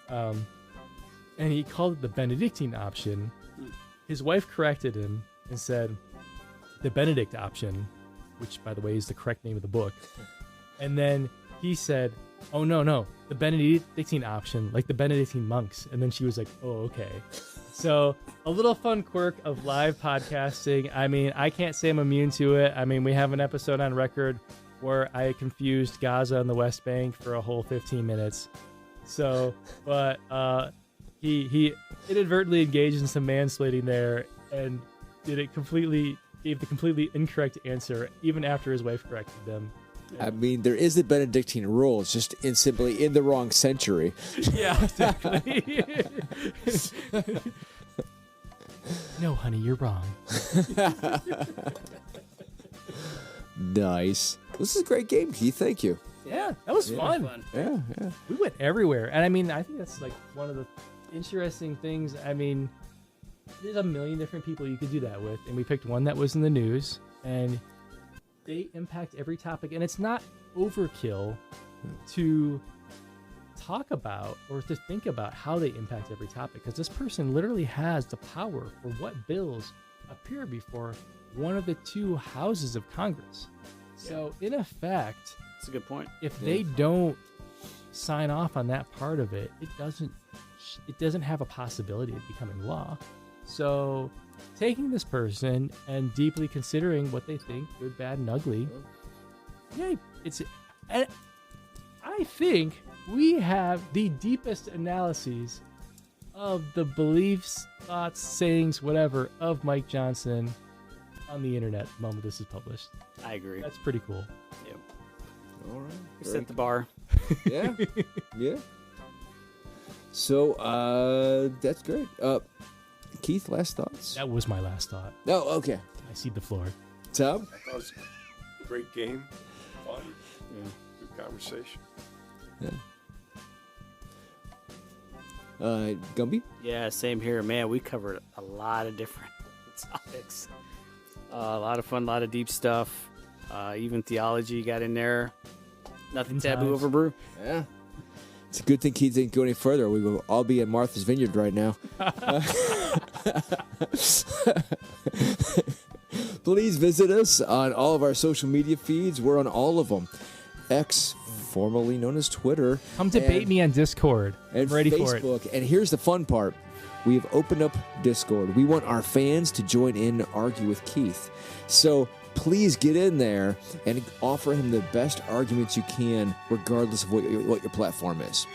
And he called it the Benedictine option. His wife corrected him and said the Benedict option, which by the way is the correct name of the book. And then he said, "Oh no, the Benedictine option, like the Benedictine monks." And then she was like, "Oh, okay." So a little fun quirk of live podcasting. I mean, I can't say I'm immune to it. I mean, we have an episode on record where I confused Gaza and the West Bank for a whole 15 minutes. So, but he inadvertently engaged in some mansplaining there and gave the completely incorrect answer even after his wife corrected them. I mean, there is the Benedictine rule. It's just simply in the wrong century. Yeah, exactly. No, honey, you're wrong. Nice. This is a great game, Keith. Thank you. Yeah, that was fun. Yeah. We went everywhere. And I mean, I think that's like one of the interesting things. I mean, there's a million different people you could do that with. And we picked one that was in the news. And they impact every topic. And it's not overkill to talk about or to think about how they impact every topic. Because this person literally has the power for what bills appear before one of the two houses of Congress. So in effect, That's a good point. if they don't sign off on that part of it, it doesn't have a possibility of becoming law. So taking this person and deeply considering what they think, good, bad, and ugly, yeah, and I think we have the deepest analyses of the beliefs, thoughts, sayings, whatever, of Mike Johnson on the internet the moment this is published. I agree. That's pretty cool. Yep. All right. We set the bar. Yeah. Yeah. So, that's great. Keith, last thoughts? That was my last thought. Oh, okay. I cede the floor. Tom? That was a great game. Fun. Good conversation. Gumby? Yeah, same here, man. We covered a lot of different topics. A lot of fun, a lot of deep stuff. Even theology got in there. Nothing taboo Sometimes. over brew. Yeah. It's a good thing Keith didn't go any further. We will all be at Martha's Vineyard right now. Please visit us on all of our social media feeds. We're on all of them. X, formerly known as Twitter. Come debate me on Discord. I'm And ready for it. Facebook. And here's the fun part. We've opened up Discord. We want our fans to join in and argue with Keith. So please get in there and offer him the best arguments you can, regardless of what your platform is.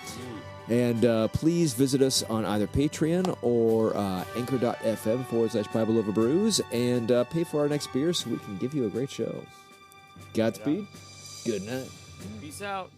And please visit us on either Patreon or anchor.fm/Bible Over Brews and pay for our next beer so we can give you a great show. Godspeed. Good night. Peace out.